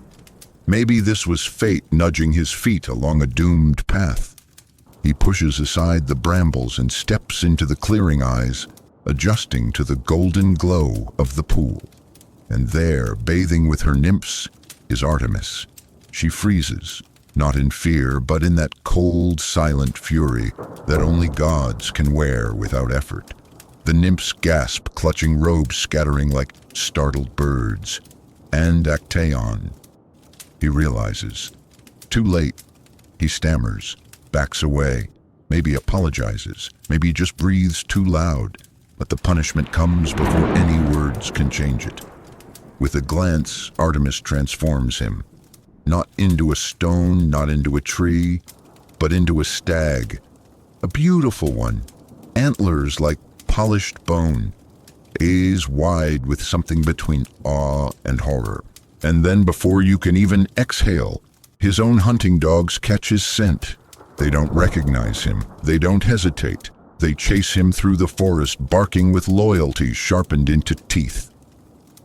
Maybe this was fate nudging his feet along a doomed path. He pushes aside the brambles and steps into the clearing eyes, adjusting to the golden glow of the pool. And there, bathing with her nymphs, is Artemis. She freezes, not in fear, but in that cold, silent fury that only gods can wear without effort. The nymphs gasp, clutching robes scattering like startled birds. And Actaeon. He realizes. Too late. He stammers, backs away, maybe apologizes, maybe just breathes too loud. But the punishment comes before any words can change it. With a glance, Artemis transforms him. Not into a stone, not into a tree, but into a stag. A beautiful one. Antlers like polished bone. Eyes wide with something between awe and horror. And then before you can even exhale, his own hunting dogs catch his scent. They don't recognize him. They don't hesitate. They chase him through the forest, barking with loyalty sharpened into teeth.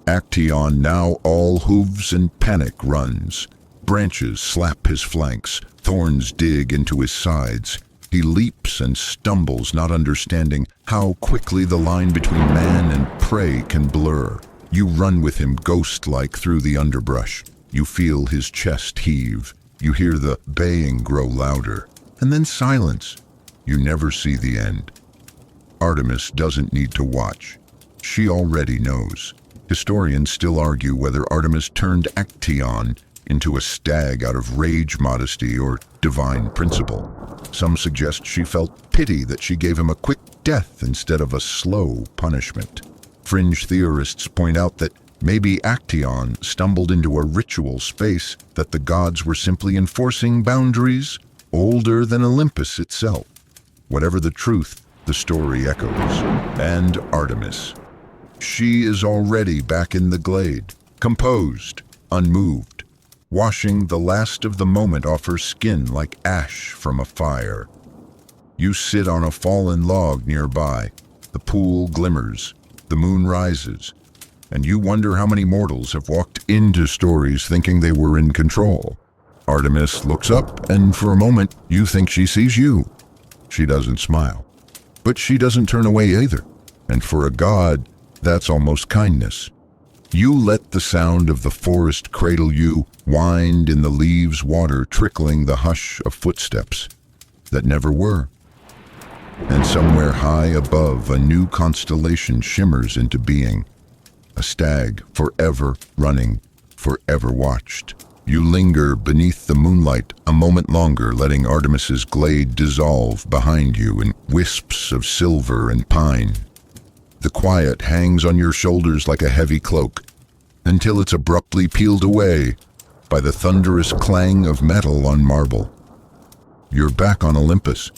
Actaeon, now all hooves and panic, runs. Branches slap his flanks, thorns dig into his sides. He leaps and stumbles, not understanding how quickly the line between man and prey can blur. You run with him ghost-like through the underbrush. You feel his chest heave. You hear the baying grow louder. And then silence. You never see the end. Artemis doesn't need to watch. She already knows. Historians still argue whether Artemis turned Actaeon into a stag out of rage, modesty, or divine principle. Some suggest she felt pity that she gave him a quick death instead of a slow punishment. Fringe theorists point out that maybe Actaeon stumbled into a ritual space, that the gods were simply enforcing boundaries older than Olympus itself. Whatever the truth, the story echoes. And Artemis. She is already back in the glade, composed, unmoved, washing the last of the moment off her skin like ash from a fire. You sit on a fallen log nearby. The pool glimmers, the moon rises, and you wonder how many mortals have walked into stories thinking they were in control. Artemis looks up, and for a moment, you think she sees you. She doesn't smile. But she doesn't turn away either. And for a god, that's almost kindness. You let the sound of the forest cradle you, wind in the leaves' water, trickling the hush of footsteps that never were. And somewhere high above, a new constellation shimmers into being. A stag, forever running, forever watched. You linger beneath the moonlight a moment longer, letting Artemis's glade dissolve behind you in wisps of silver and pine. The quiet hangs on your shoulders like a heavy cloak, until it's abruptly peeled away by the thunderous clang of metal on marble. You're back on Olympus,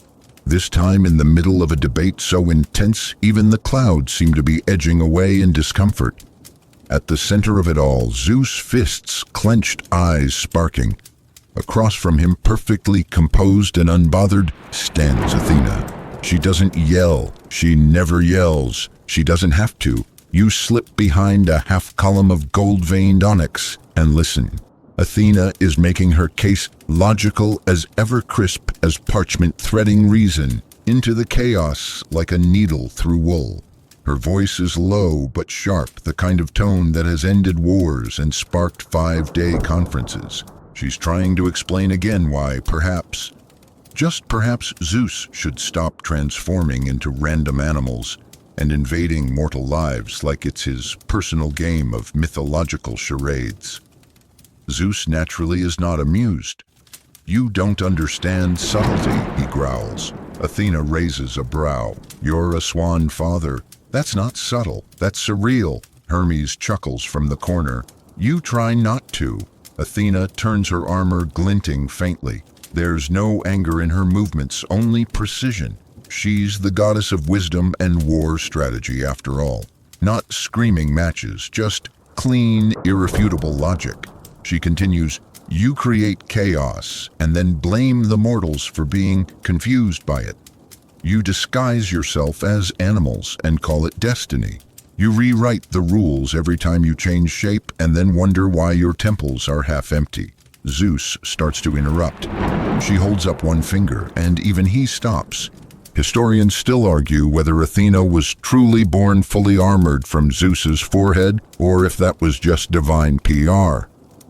this time in the middle of a debate so intense even the clouds seem to be edging away in discomfort. At the center of it all, Zeus' fists, clenched eyes sparking. Across from him, perfectly composed and unbothered, stands Athena. She doesn't yell. She never yells. She doesn't have to. You slip behind a half-column of gold-veined onyx and listen. Athena is making her case logical as ever, crisp as parchment, threading reason into the chaos like a needle through wool. Her voice is low but sharp, the kind of tone that has ended wars and sparked 5-day conferences. She's trying to explain again why, perhaps, just perhaps, Zeus should stop transforming into random animals and invading mortal lives like it's his personal game of mythological charades. Zeus naturally is not amused. You don't understand subtlety, he growls. Athena raises a brow. You're a Swan father. That's not subtle, that's surreal. Hermes chuckles from the corner. You try not to. Athena turns her armor glinting faintly. There's no anger in her movements, only precision. She's the goddess of wisdom and war strategy after all. Not screaming matches, just clean, irrefutable logic. She continues, you create chaos and then blame the mortals for being confused by it. You disguise yourself as animals and call it destiny. You rewrite the rules every time you change shape and then wonder why your temples are half empty. Zeus starts to interrupt. She holds up one finger, and even he stops. Historians still argue whether Athena was truly born fully armored from Zeus's forehead, or if that was just divine PR.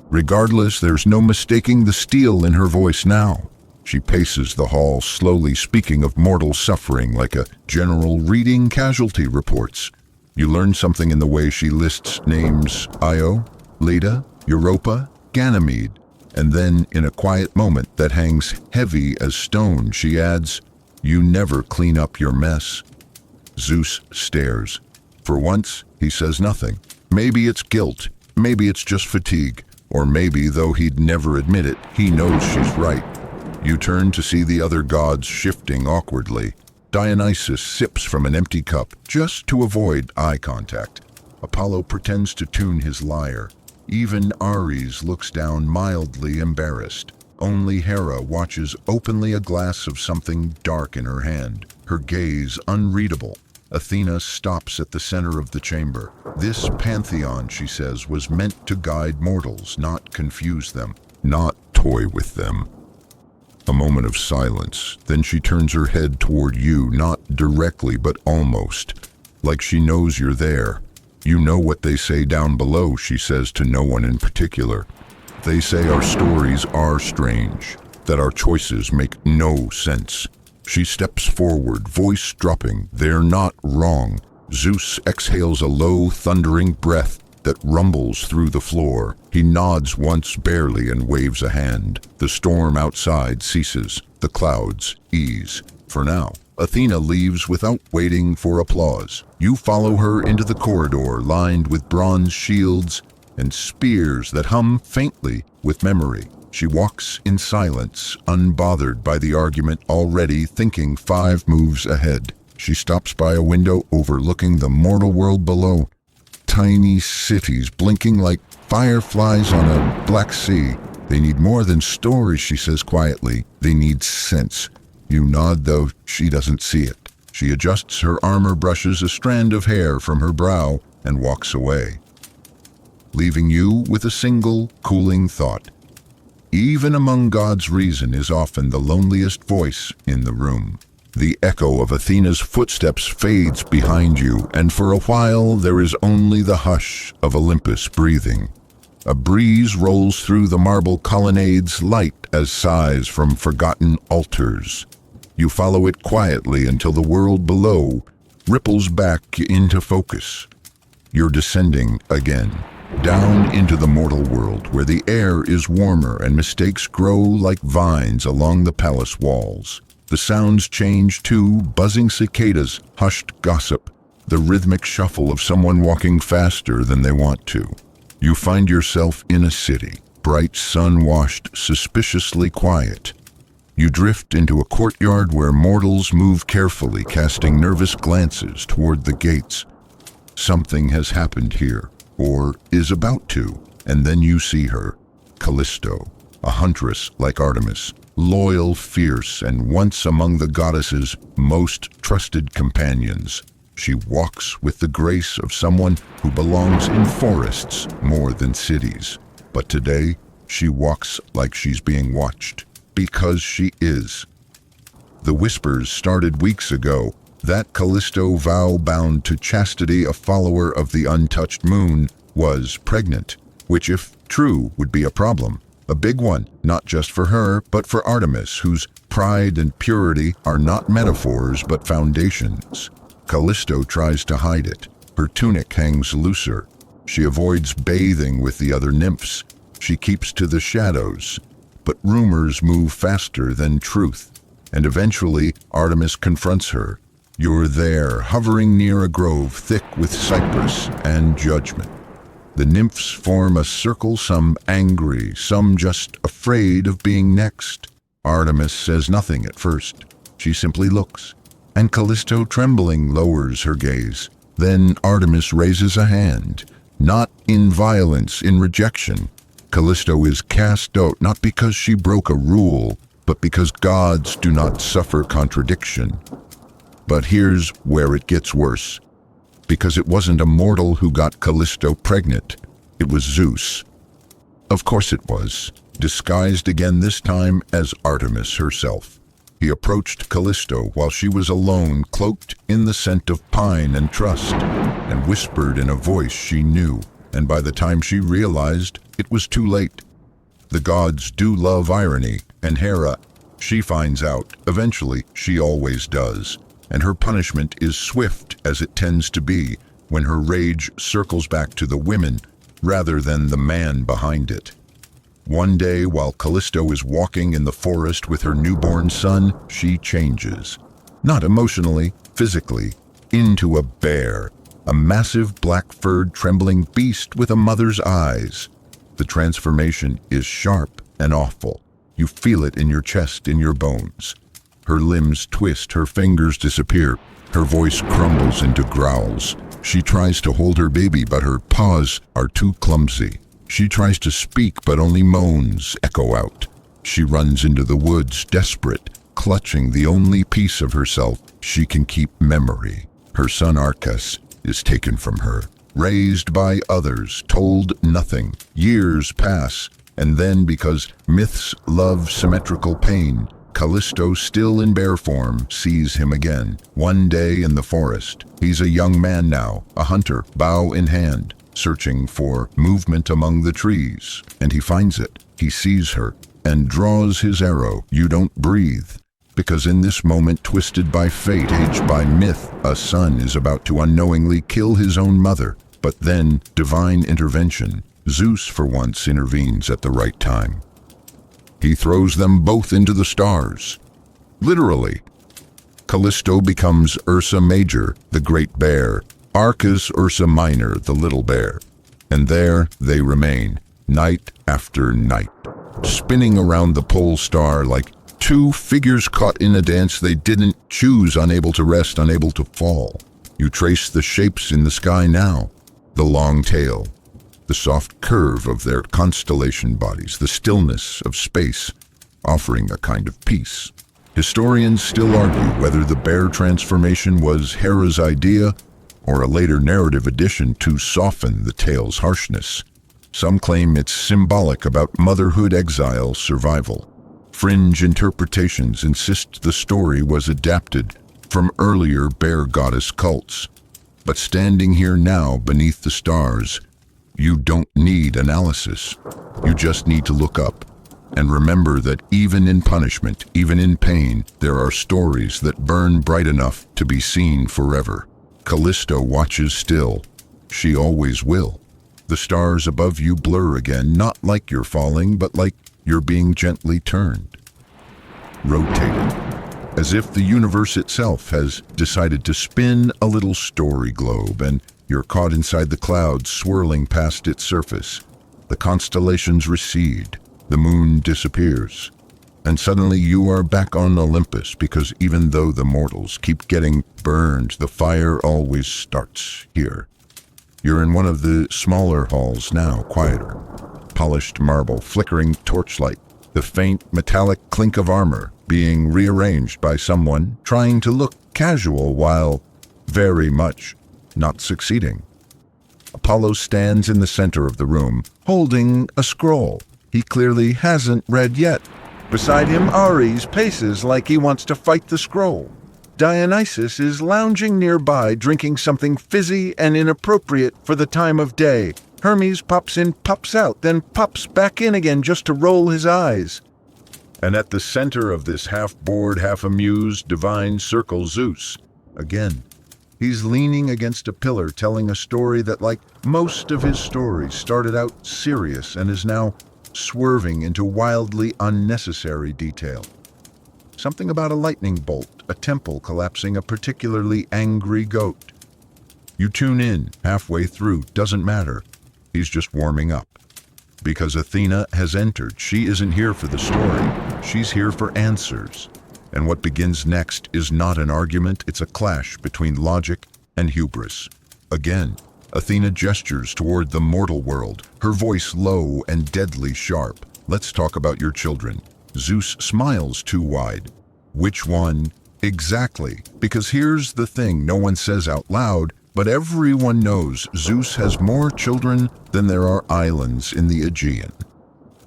Regardless, there's no mistaking the steel in her voice now. She paces the hall, slowly speaking of mortal suffering like a general reading casualty reports. You learn something in the way she lists names: Io, Leda, Europa, Ganymede, and then, in a quiet moment that hangs heavy as stone, she adds, "You never clean up your mess." Zeus stares. For once, he says nothing. Maybe it's guilt, maybe it's just fatigue, or maybe, though he'd never admit it, he knows she's right. You turn to see the other gods shifting awkwardly. Dionysus sips from an empty cup, just to avoid eye contact. Apollo pretends to tune his lyre. Even Ares looks down, mildly embarrassed. Only Hera watches openly, a glass of something dark in her hand, her gaze unreadable. Athena stops at the center of the chamber. This pantheon, she says, was meant to guide mortals, not confuse them, not toy with them. A moment of silence, then she turns her head toward you, not directly, but almost, like she knows you're there. "You know what they say down below," she says to no one in particular. "They say our stories are strange, that our choices make no sense." She steps forward, voice dropping. "They're not wrong." Zeus exhales a low, thundering breath that rumbles through the floor. He nods once barely and waves a hand. The storm outside ceases. The clouds ease. For now. Athena leaves without waiting for applause. You follow her into the corridor lined with bronze shields and spears that hum faintly with memory. She walks in silence, unbothered by the argument, already thinking 5 moves ahead. She stops by a window overlooking the mortal world below. Tiny cities blinking like fireflies on a black sea. "They need more than stories," she says quietly. "They need sense." You nod, though she doesn't see it. She adjusts her armor, brushes a strand of hair from her brow, and walks away, leaving you with a single, cooling thought. Even among gods, reason is often the loneliest voice in the room. The echo of Athena's footsteps fades behind you, and for a while there is only the hush of Olympus breathing. A breeze rolls through the marble colonnades, light as sighs from forgotten altars. You follow it quietly until the world below ripples back into focus. You're descending again, down into the mortal world, where the air is warmer and mistakes grow like vines along the palace walls. The sounds change too: buzzing cicadas, hushed gossip, the rhythmic shuffle of someone walking faster than they want to. You find yourself in a city, bright, sun-washed, suspiciously quiet. You drift into a courtyard where mortals move carefully, casting nervous glances toward the gates. Something has happened here, or is about to, and then you see her, Callisto, a huntress like Artemis, loyal, fierce, and once among the goddess's most trusted companions. She walks with the grace of someone who belongs in forests more than cities. But today, she walks like she's being watched, because she is. The whispers started weeks ago. That Callisto, vow bound to chastity, a follower of the untouched moon, was pregnant, which, if true, would be a problem. A big one, not just for her, but for Artemis, whose pride and purity are not metaphors, but foundations. Callisto tries to hide it. Her tunic hangs looser. She avoids bathing with the other nymphs. She keeps to the shadows. But rumors move faster than truth, and eventually Artemis confronts her. You're there, hovering near a grove thick with cypress and judgment. The nymphs form a circle, some angry, some just afraid of being next. Artemis says nothing at first. She simply looks, and Callisto, trembling, lowers her gaze. Then Artemis raises a hand, not in violence, in rejection. Callisto is cast out, not because she broke a rule, but because gods do not suffer contradiction. But here's where it gets worse. Because it wasn't a mortal who got Callisto pregnant. It was Zeus. Of course it was. disguised again this time as Artemis herself. He approached Callisto while she was alone, cloaked in the scent of pine and trust, and whispered in a voice she knew, and by the time she realized, it was too late. The gods do love irony, and Hera, she finds out, eventually she always does, and her punishment is swift as it tends to be when her rage circles back to the women rather than the man behind it. One day, while Callisto is walking in the forest with her newborn son, she changes. Not emotionally, physically, into a bear, a massive black-furred trembling beast with a mother's eyes. The transformation is sharp and awful. You feel it in your chest, in your bones. Her limbs twist, her fingers disappear, her voice crumbles into growls. She tries to hold her baby, but her paws are too clumsy. She tries to speak, but only moans echo out. She runs into the woods, desperate, clutching the only piece of herself she can keep: memory. Her son Arcas is taken from her, raised by others, told nothing. Years pass, and then, because myths love symmetrical pain, Callisto, still in bear form, sees him again. One day in the forest. He's a young man now, a hunter, bow in hand, searching for movement among the trees. And he finds it. He sees her and draws his arrow. You don't breathe, because in this moment, twisted by fate, aged by myth, a son is about to unknowingly kill his own mother. But then, divine intervention. Zeus, for once, intervenes at the right time. He throws them both into the stars. Literally. Callisto becomes Ursa Major, the great bear, Arcas Ursa Minor, the little bear. And there they remain, night after night, spinning around the pole star like two figures caught in a dance they didn't choose, unable to rest, unable to fall. You trace the shapes in the sky now, the long tail, the soft curve of their constellation bodies, the stillness of space, offering a kind of peace. Historians still argue whether the bear transformation was Hera's idea or a later narrative addition to soften the tale's harshness. Some claim it's symbolic about motherhood, exile, survival. Fringe interpretations insist the story was adapted from earlier bear goddess cults. But standing here now beneath the stars, you don't need analysis. You just need to look up and remember that even in punishment, even in pain, there are stories that burn bright enough to be seen forever. Callisto watches still. She always will. The stars above you blur again, not like you're falling, but like you're being gently turned, rotated, as if the universe itself has decided to spin a little story globe, and you're caught inside the clouds swirling past its surface. The constellations recede, the moon disappears, and suddenly you are back on Olympus, because even though the mortals keep getting burned, the fire always starts here. You're in one of the smaller halls now, quieter. Polished marble, flickering torchlight, the faint metallic clink of armor being rearranged by someone trying to look casual while very much not succeeding. Apollo stands in the center of the room, holding a scroll he clearly hasn't read yet. Beside him, Ares paces like he wants to fight the scroll. Dionysus is lounging nearby, drinking something fizzy and inappropriate for the time of day. Hermes pops in, pops out, then pops back in again just to roll his eyes. And at the center of this half-bored, half-amused divine circle, Zeus. Again, he's leaning against a pillar, telling a story that, like most of his stories, started out serious and is now swerving into wildly unnecessary detail. Something about a lightning bolt, a temple collapsing, a particularly angry goat. You tune in, halfway through, doesn't matter. He's just warming up. Because Athena has entered. She isn't here for the story. She's here for answers. And what begins next is not an argument, it's a clash between logic and hubris. Again, Athena gestures toward the mortal world, her voice low and deadly sharp. Let's talk about your children. Zeus smiles too wide. Which one? Exactly. Because here's the thing no one says out loud, but everyone knows Zeus has more children than there are islands in the Aegean.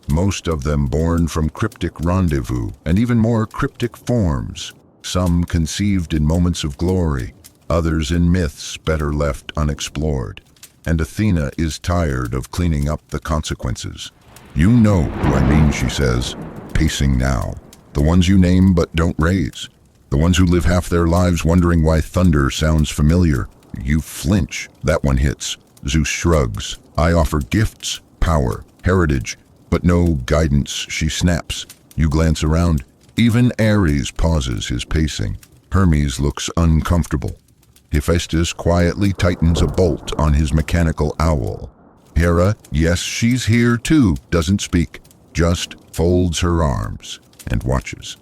most of them born from cryptic rendezvous and even more cryptic forms, some conceived in moments of glory, others in myths better left unexplored. And Athena is tired of cleaning up the consequences. "You know who I mean," she says, pacing now. "The ones you name but don't raise. The ones who live half their lives wondering why thunder sounds familiar." You flinch. That one hits. Zeus shrugs. "I offer gifts, power, heritage, but no guidance," she snaps. You glance around. Even Ares pauses his pacing. Hermes looks uncomfortable. Hephaestus quietly tightens a bolt on his mechanical owl. Hera, yes, she's here too, doesn't speak, just folds her arms and watches.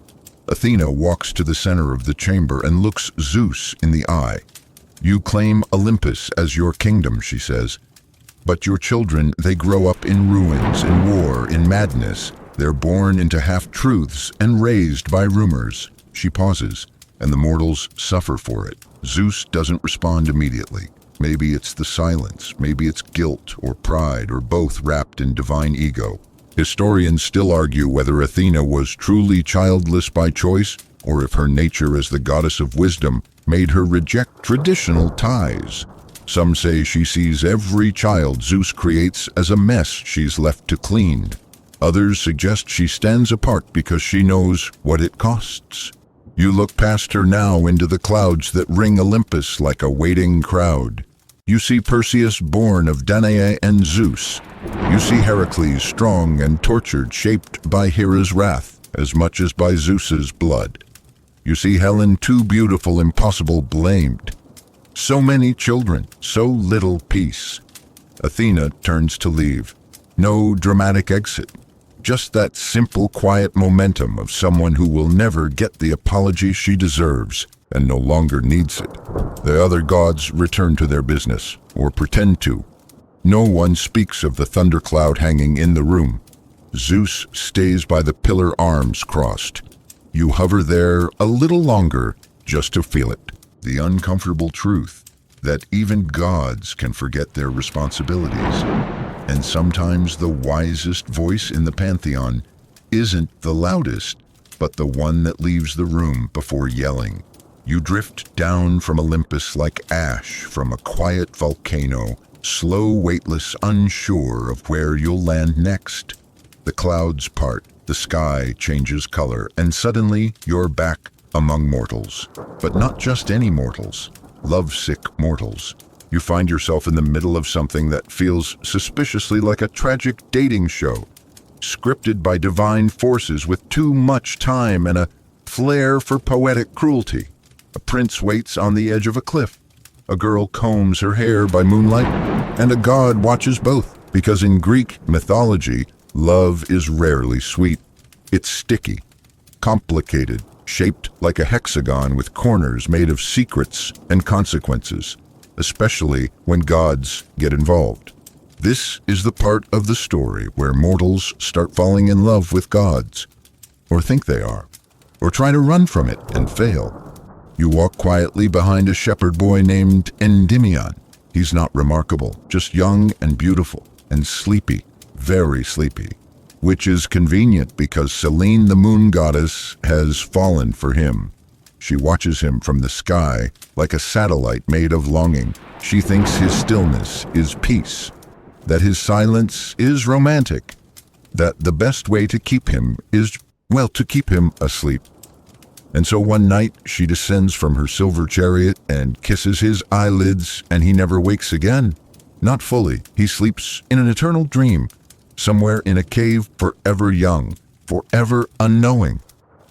Athena walks to the center of the chamber and looks Zeus in the eye. "You claim Olympus as your kingdom," she says. "But your children, they grow up in ruins, in war, in madness. They're born into half-truths and raised by rumors." She pauses, and the mortals suffer for it. Zeus doesn't respond immediately. Maybe it's the silence, maybe it's guilt or pride or both wrapped in divine ego. Historians still argue whether Athena was truly childless by choice or if her nature as the goddess of wisdom made her reject traditional ties. Some say she sees every child Zeus creates as a mess she's left to clean. Others suggest she stands apart because she knows what it costs. You look past her now into the clouds that ring Olympus like a waiting crowd. You see Perseus born of Danae and Zeus. You see Heracles strong and tortured, shaped by Hera's wrath as much as by Zeus's blood. You see Helen, too beautiful, impossible, blamed. So many children, so little peace. Athena turns to leave. No dramatic exit. Just that simple, quiet momentum of someone who will never get the apology she deserves and no longer needs it. The other gods return to their business, or pretend to. No one speaks of the thundercloud hanging in the room. Zeus stays by the pillar, arms crossed. You hover there a little longer just to feel it. The uncomfortable truth that even gods can forget their responsibilities. And sometimes the wisest voice in the pantheon isn't the loudest, but the one that leaves the room before yelling. You drift down from Olympus like ash from a quiet volcano, slow, weightless, unsure of where you'll land next. The clouds part, the sky changes color, and suddenly you're back among mortals. But not just any mortals, lovesick mortals. You find yourself in the middle of something that feels suspiciously like a tragic dating show, scripted by divine forces with too much time and a flair for poetic cruelty. A prince waits on the edge of a cliff. A girl combs her hair by moonlight, and a god watches both, because in Greek mythology, love is rarely sweet. It's sticky, complicated, shaped like a hexagon with corners made of secrets and consequences, especially when gods get involved. This is the part of the story where mortals start falling in love with gods, or think they are, or try to run from it and fail. You walk quietly behind a shepherd boy named Endymion. He's not remarkable, just young and beautiful and sleepy, very sleepy, which is convenient because Selene, the moon goddess, has fallen for him. She watches him from the sky like a satellite made of longing. She thinks his stillness is peace, that his silence is romantic, that the best way to keep him is, well, to keep him asleep. And so one night she descends from her silver chariot and kisses his eyelids, and he never wakes again. Not fully. He sleeps in an eternal dream, somewhere in a cave, forever young, forever unknowing.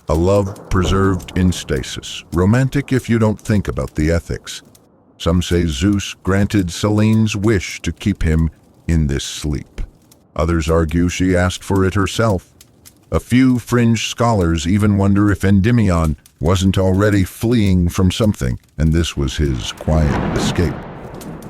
A love preserved in stasis, romantic if you don't think about the ethics. Some say Zeus granted Selene's wish to keep him in this sleep. Others argue she asked for it herself. A few fringe scholars even wonder if Endymion wasn't already fleeing from something, and this was his quiet escape.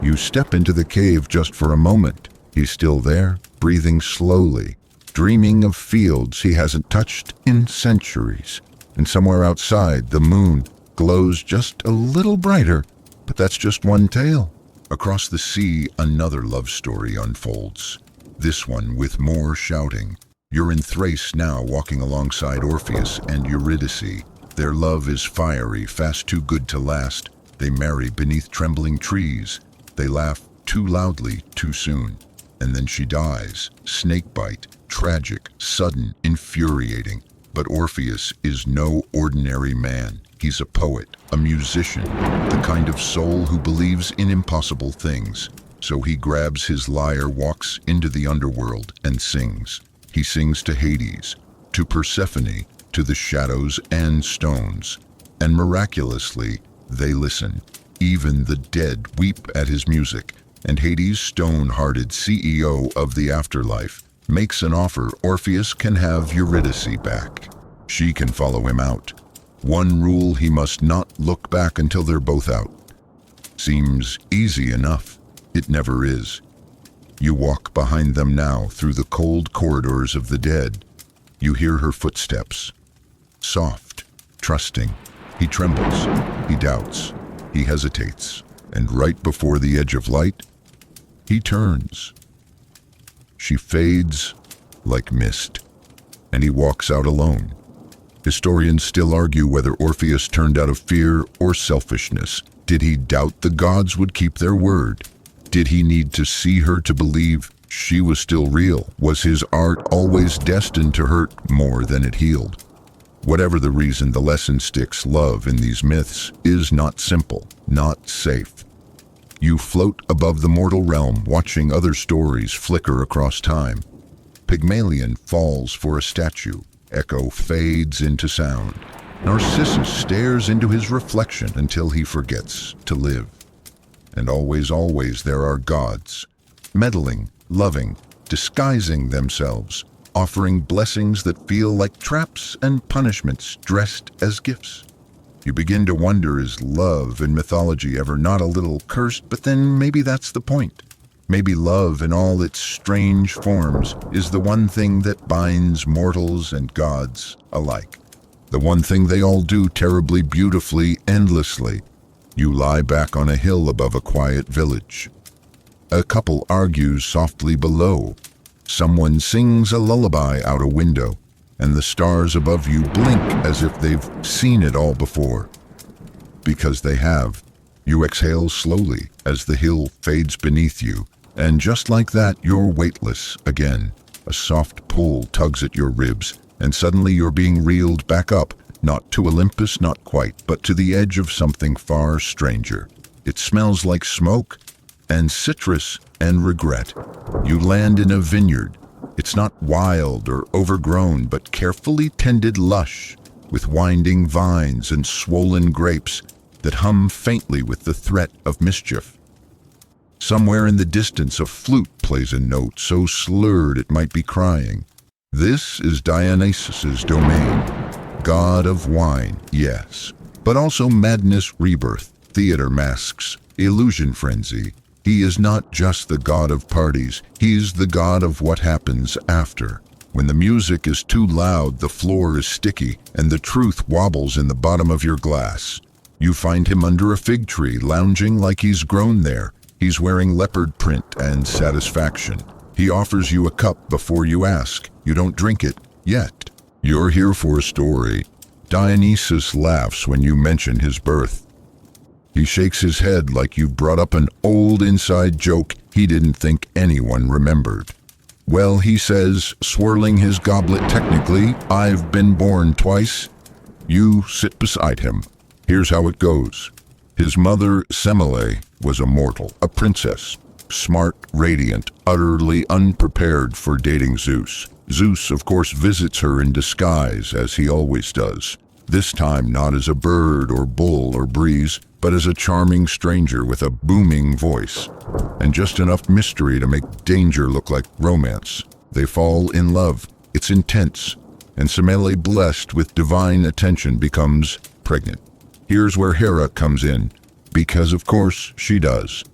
You step into the cave just for a moment. He's still there, breathing slowly, dreaming of fields he hasn't touched in centuries. And somewhere outside, the moon glows just a little brighter, but that's just one tale. Across the sea, another love story unfolds. This one with more shouting. You're in Thrace now, walking alongside Orpheus and Eurydice. Their love is fiery, fast too good to last. They marry beneath trembling trees. They laugh too loudly, too soon. And then she dies. Snakebite, tragic, sudden, infuriating. But Orpheus is no ordinary man. He's a poet, a musician, the kind of soul who believes in impossible things. So he grabs his lyre, walks into the underworld, and sings. He sings to Hades, to Persephone, to the shadows and stones. And miraculously, they listen. Even the dead weep at his music. And Hades, stone-hearted CEO of the afterlife, makes an offer. Orpheus can have Eurydice back. She can follow him out. One rule: he must not look back until they're both out. Seems easy enough. It never is. You walk behind them now through the cold corridors of the dead. You hear her footsteps. Soft, trusting. He trembles. He doubts. He hesitates. And right before the edge of light, he turns. She fades like mist, and he walks out alone. Historians still argue whether Orpheus turned out of fear or selfishness. Did he doubt the gods would keep their word? Did he need to see her to believe she was still real? Was his art always destined to hurt more than it healed? Whatever the reason, the lesson sticks. Love in these myths is not simple, not safe. You float above the mortal realm, watching other stories flicker across time. Pygmalion falls for a statue. Echo fades into sound. Narcissus stares into his reflection until he forgets to live. And always, always there are gods, meddling, loving, disguising themselves, offering blessings that feel like traps and punishments dressed as gifts. You begin to wonder, is love in mythology ever not a little cursed? But then maybe that's the point. Maybe love in all its strange forms is the one thing that binds mortals and gods alike. The one thing they all do terribly, beautifully, endlessly. You lie back on a hill above a quiet village. A couple argues softly below. Someone sings a lullaby out a window, and the stars above you blink as if they've seen it all before. Because they have. You exhale slowly as the hill fades beneath you, and just like that, you're weightless again. A soft pull tugs at your ribs, and suddenly you're being reeled back up, not to Olympus, not quite, but to the edge of something far stranger. It smells like smoke and citrus and regret. You land in a vineyard. It's not wild or overgrown, but carefully tended, lush, with winding vines and swollen grapes that hum faintly with the threat of mischief. Somewhere in the distance, a flute plays a note so slurred it might be crying. This is Dionysus's domain. God of wine, yes, but also madness, rebirth, theater masks, illusion frenzy. He is not just the god of parties, he's the god of what happens after. When the music is too loud, the floor is sticky, and the truth wobbles in the bottom of your glass. You find him under a fig tree, lounging like he's grown there. He's wearing leopard print and satisfaction. He offers you a cup before you ask. You don't drink it yet. You're here for a story. Dionysus laughs when you mention his birth. He shakes his head like you've brought up an old inside joke he didn't think anyone remembered. Well, he says, swirling his goblet, technically, I've been born twice. You sit beside him. Here's how it goes. His mother, Semele, was a mortal, a princess, smart, radiant, utterly unprepared for dating Zeus. Zeus, of course, visits her in disguise, as he always does. This time not as a bird or bull or breeze, but as a charming stranger with a booming voice, and just enough mystery to make danger look like romance. They fall in love. It's intense, and Semele, blessed with divine attention, becomes pregnant. Here's where Hera comes in, because of course she does.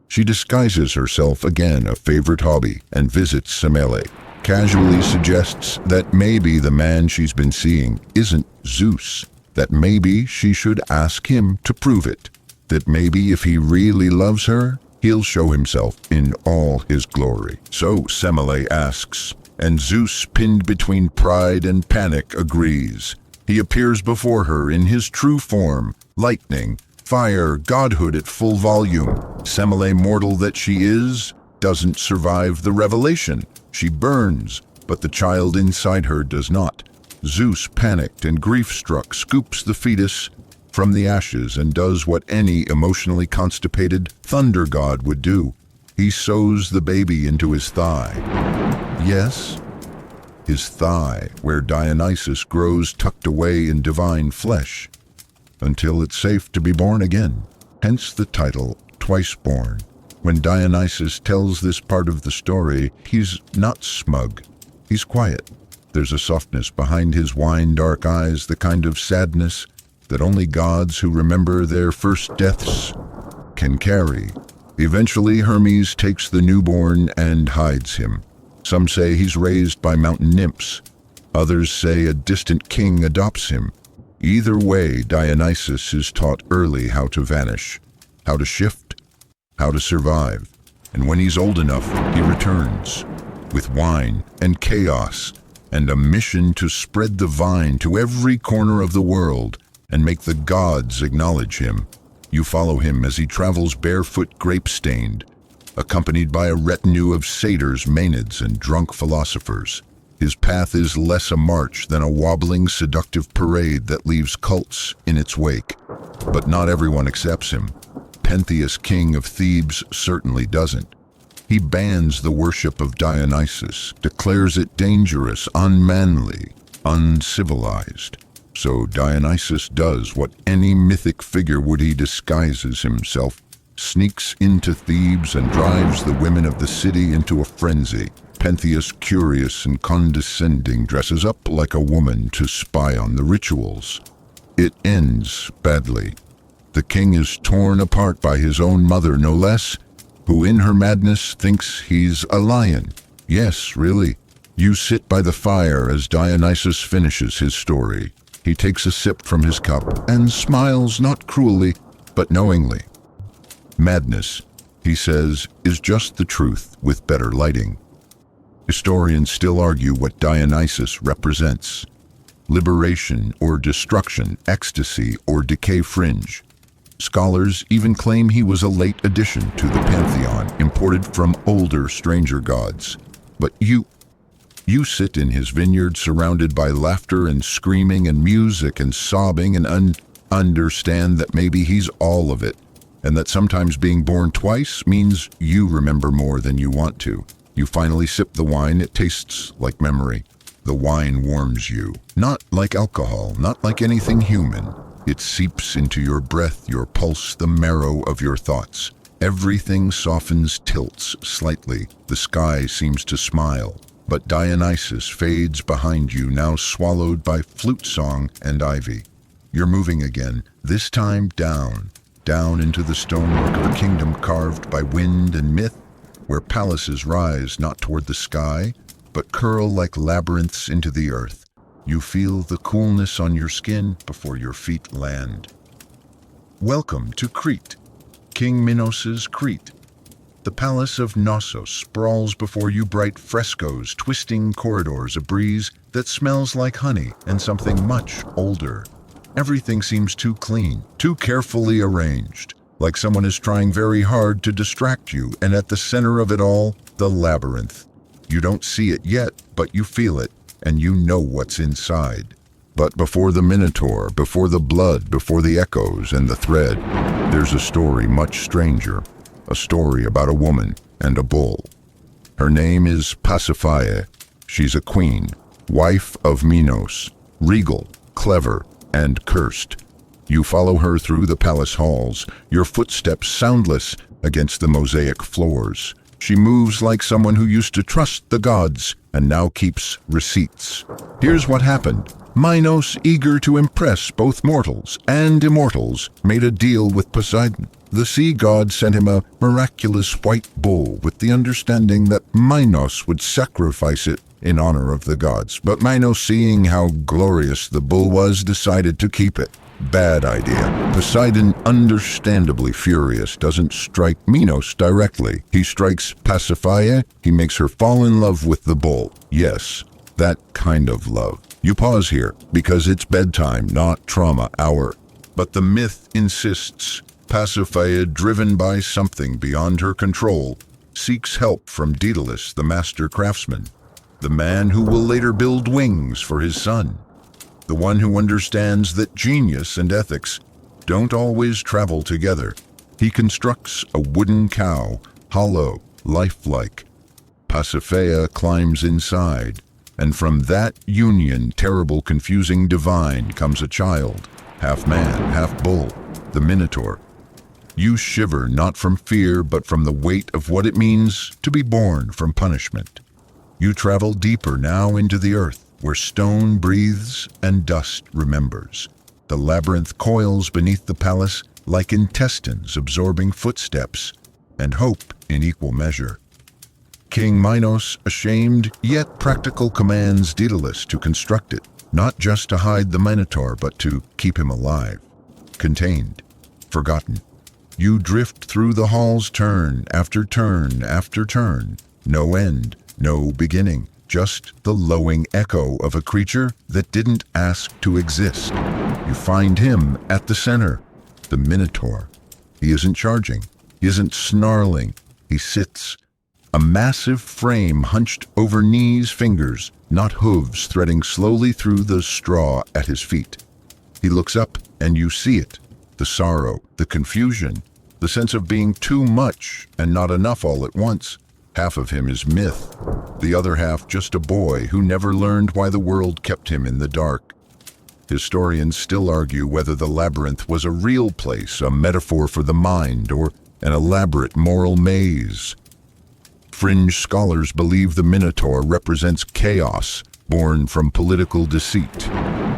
She disguises herself again, a favorite hobby, and visits Semele. Casually suggests that maybe the man she's been seeing isn't Zeus, that maybe she should ask him to prove it, that maybe if he really loves her, he'll show himself in all his glory. So Semele asks, And Zeus, pinned between pride and panic, agrees. He appears before her in his true form, lightning, fire, godhood at full volume. Semele, mortal that she is, doesn't survive the revelation. She burns, but the child inside her does not. Zeus, panicked and grief-struck, scoops the fetus from the ashes and does what any emotionally constipated thunder god would do. He sews the baby into his thigh. Yes, his thigh, where Dionysus grows tucked away in divine flesh, until it's safe to be born again. Hence the title, Twice Born. When Dionysus tells this part of the story, he's not smug. He's quiet. There's a softness behind his wine-dark eyes, the kind of sadness that only gods who remember their first deaths can carry. Eventually, Hermes takes the newborn and hides him. Some say he's raised by mountain nymphs. Others say a distant king adopts him. Either way, Dionysus is taught early how to vanish, how to shift, how to survive. And when he's old enough, he returns with wine and chaos and a mission to spread the vine to every corner of the world and make the gods acknowledge him. You follow him as he travels barefoot, grape-stained, accompanied by a retinue of satyrs, maenads, and drunk philosophers. His path is less a march than a wobbling, seductive parade that leaves cults in its wake. But not everyone accepts him. Pentheus, king of Thebes, certainly doesn't. He bans the worship of Dionysus, declares it dangerous, unmanly, uncivilized. So Dionysus does what any mythic figure would: he disguises himself, sneaks into Thebes, and drives the women of the city into a frenzy. Pentheus, curious and condescending, dresses up like a woman to spy on the rituals. It ends badly. The king is torn apart by his own mother, no less, who in her madness thinks he's a lion. Yes, really. You sit by the fire as Dionysus finishes his story. He takes a sip from his cup and smiles, not cruelly, but knowingly. Madness, he says, is just the truth with better lighting. Historians still argue what Dionysus represents: liberation or destruction, ecstasy or decay fringe. Scholars even claim he was a late addition to the pantheon, imported from older, stranger gods. But you sit in his vineyard surrounded by laughter and screaming and music and sobbing and understand that maybe he's all of it, and that sometimes being born twice means you remember more than you want to. You finally sip the wine. It tastes like memory. The wine warms you. Not like alcohol, not like anything human. It seeps into your breath, your pulse, the marrow of your thoughts. Everything softens, tilts slightly. The sky seems to smile. But Dionysus fades behind you, now swallowed by flute song and ivy. You're moving again, this time down into the stonework of a kingdom carved by wind and myth, where palaces rise not toward the sky, but curl like labyrinths into the earth. You feel the coolness on your skin before your feet land. Welcome to Crete, King Minos's Crete. The palace of Knossos sprawls before you, bright frescoes, twisting corridors, a breeze that smells like honey and something much older. Everything seems too clean, too carefully arranged, like someone is trying very hard to distract you, and at the center of it all, the labyrinth. You don't see it yet, but you feel it, and you know what's inside. But before the Minotaur, before the blood, before the echoes and the thread, there's a story much stranger, a story about a woman and a bull. Her name is Pasiphae. She's a queen, wife of Minos, regal, clever, and cursed. You follow her through the palace halls, your footsteps soundless against the mosaic floors. She moves like someone who used to trust the gods and now keeps receipts. Here's what happened. Minos, eager to impress both mortals and immortals, made a deal with Poseidon. The sea god sent him a miraculous white bull with the understanding that Minos would sacrifice it in honor of the gods. But Minos, seeing how glorious the bull was, decided to keep it. Bad idea. Poseidon, understandably furious, doesn't strike Minos directly. He strikes Pasiphae. He makes her fall in love with the bull. Yes, that kind of love. You pause here, because it's bedtime, not trauma hour. But the myth insists. Pasiphae, driven by something beyond her control, seeks help from Daedalus, the master craftsman, the man who will later build wings for his son. The one who understands that genius and ethics don't always travel together. He constructs a wooden cow, hollow, lifelike. Pasiphae climbs inside, and from that union, terrible, confusing, divine, comes a child, half man, half bull, the Minotaur. You shiver not from fear, but from the weight of what it means to be born from punishment. You travel deeper now into the earth, where stone breathes and dust remembers. The labyrinth coils beneath the palace like intestines absorbing footsteps and hope in equal measure. King Minos, ashamed yet practical, commands Daedalus to construct it, not just to hide the Minotaur, but to keep him alive, contained, forgotten. You drift through the halls, turn after turn after turn, no end, no beginning. Just the lowing echo of a creature that didn't ask to exist. You find him at the center, the Minotaur. He isn't charging. He isn't snarling. He sits, a massive frame hunched over knees, fingers, not hooves, threading slowly through the straw at his feet. He looks up and you see it, the sorrow, the confusion, the sense of being too much and not enough all at once. Half of him is myth, the other half just a boy who never learned why the world kept him in the dark. Historians still argue whether the labyrinth was a real place, a metaphor for the mind, or an elaborate moral maze. Fringe scholars believe the Minotaur represents chaos born from political deceit.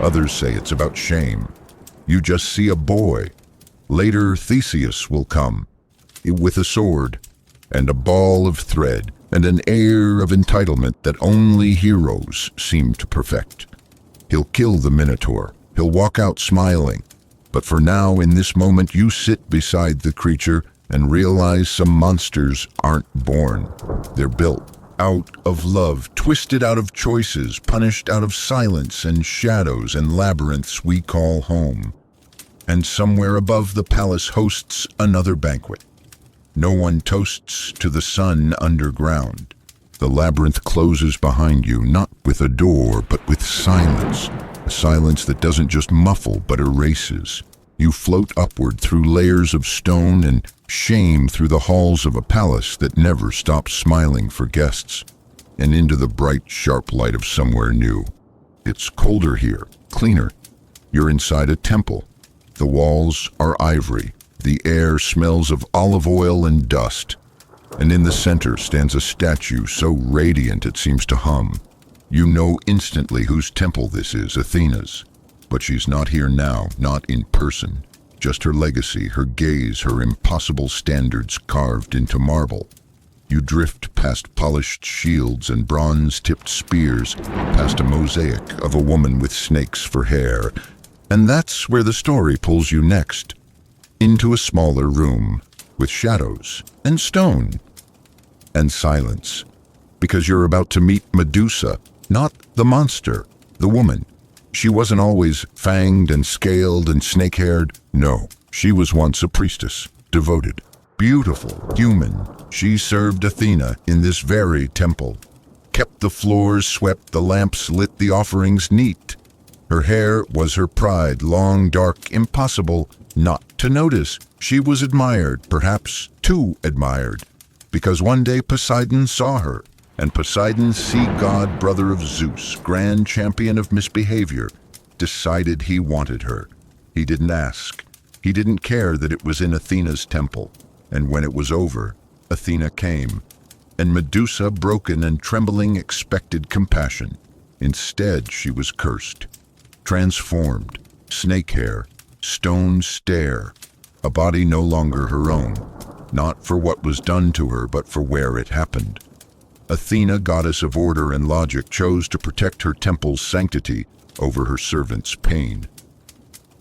Others say it's about shame. You just see a boy. Later, Theseus will come, with a sword, and a ball of thread, and an air of entitlement that only heroes seem to perfect. He'll kill the Minotaur. He'll walk out smiling. But for now, in this moment, you sit beside the creature and realize some monsters aren't born. They're built out of love, twisted out of choices, punished out of silence and shadows and labyrinths we call home. And somewhere above the palace hosts another banquet. No one toasts to the sun underground. The labyrinth closes behind you, not with a door, but with silence. A silence that doesn't just muffle, but erases. You float upward through layers of stone and shame through the halls of a palace that never stops smiling for guests, and into the bright, sharp light of somewhere new. It's colder here, cleaner. You're inside a temple. The walls are ivory. The air smells of olive oil and dust, and in the center stands a statue so radiant it seems to hum. You know instantly whose temple this is, Athena's. But she's not here now, not in person. Just her legacy, her gaze, her impossible standards carved into marble. You drift past polished shields and bronze-tipped spears, past a mosaic of a woman with snakes for hair, and that's where the story pulls you next. Into a smaller room, with shadows, and stone, and silence. Because you're about to meet Medusa, not the monster, the woman. She wasn't always fanged and scaled and snake-haired. No, she was once a priestess, devoted, beautiful, human. She served Athena in this very temple, kept the floors swept, the lamps lit, the offerings neat. Her hair was her pride, long, dark, impossible not to notice. She was admired, perhaps too admired, because one day Poseidon saw her, and Poseidon, sea god, brother of Zeus, grand champion of misbehavior, decided he wanted her. He didn't ask. He didn't care that it was in Athena's temple. And when it was over, Athena came, and Medusa, broken and trembling, expected compassion. Instead, she was cursed, transformed, snake hair, stone stare, a body no longer her own, not for what was done to her, but for where it happened. Athena, goddess of order and logic, chose to protect her temple's sanctity over her servant's pain.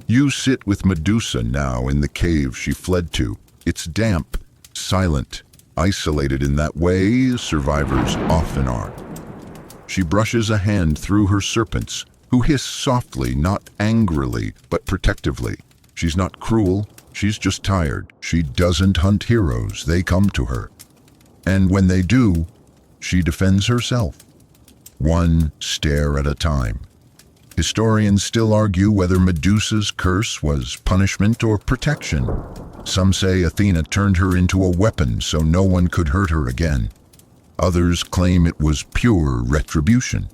You sit with Medusa now in the cave she fled to. It's damp, silent, isolated in that way survivors often are. She brushes a hand through her serpents, who hiss softly, not angrily, but protectively. She's not cruel, she's just tired. She doesn't hunt heroes, they come to her. And when they do, she defends herself, one stare at a time. Historians still argue whether Medusa's curse was punishment or protection. Some say Athena turned her into a weapon so no one could hurt her again. Others claim it was pure retribution.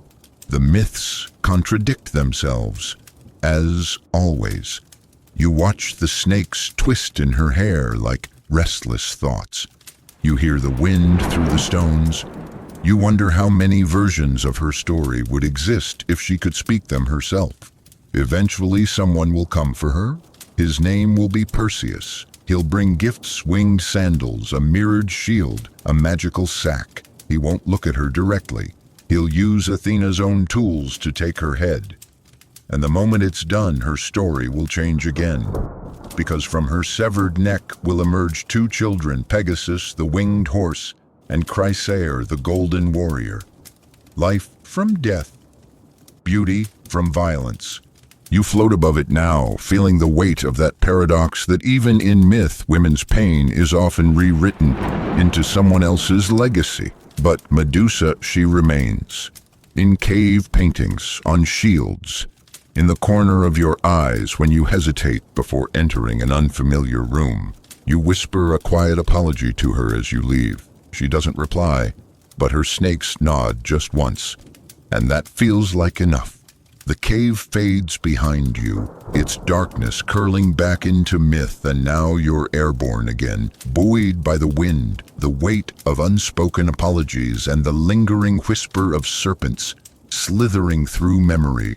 The myths contradict themselves, as always. You watch the snakes twist in her hair like restless thoughts. You hear the wind through the stones. You wonder how many versions of her story would exist if she could speak them herself. Eventually someone will come for her. His name will be Perseus. He'll bring gifts, winged sandals, a mirrored shield, a magical sack. He won't look at her directly. He'll use Athena's own tools to take her head. And the moment it's done, her story will change again. Because from her severed neck will emerge two children, Pegasus, the winged horse, and Chrysaor, the golden warrior. Life from death, beauty from violence. You float above it now, feeling the weight of that paradox that even in myth, women's pain is often rewritten into someone else's legacy. But Medusa, she remains. In cave paintings, on shields, in the corner of your eyes when you hesitate before entering an unfamiliar room. You whisper a quiet apology to her as you leave. She doesn't reply, but her snakes nod just once, and that feels like enough. The cave fades behind you, its darkness curling back into myth, and now you're airborne again, buoyed by the wind, the weight of unspoken apologies, and the lingering whisper of serpents slithering through memory.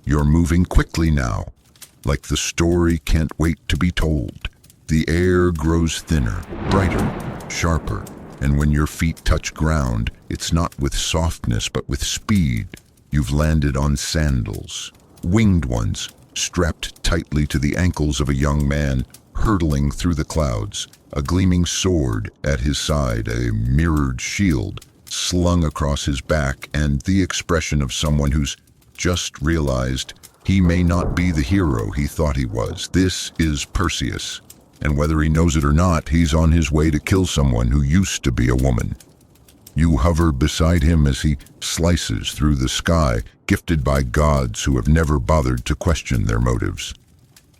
You're moving quickly now, like the story can't wait to be told. The air grows thinner, brighter, sharper, and when your feet touch ground, it's not with softness but with speed. You've landed on sandals, winged ones, strapped tightly to the ankles of a young man, hurtling through the clouds, a gleaming sword at his side, a mirrored shield slung across his back, and the expression of someone who's just realized he may not be the hero he thought he was. This is Perseus, and whether he knows it or not, he's on his way to kill someone who used to be a woman. You hover beside him as he slices through the sky, gifted by gods who have never bothered to question their motives.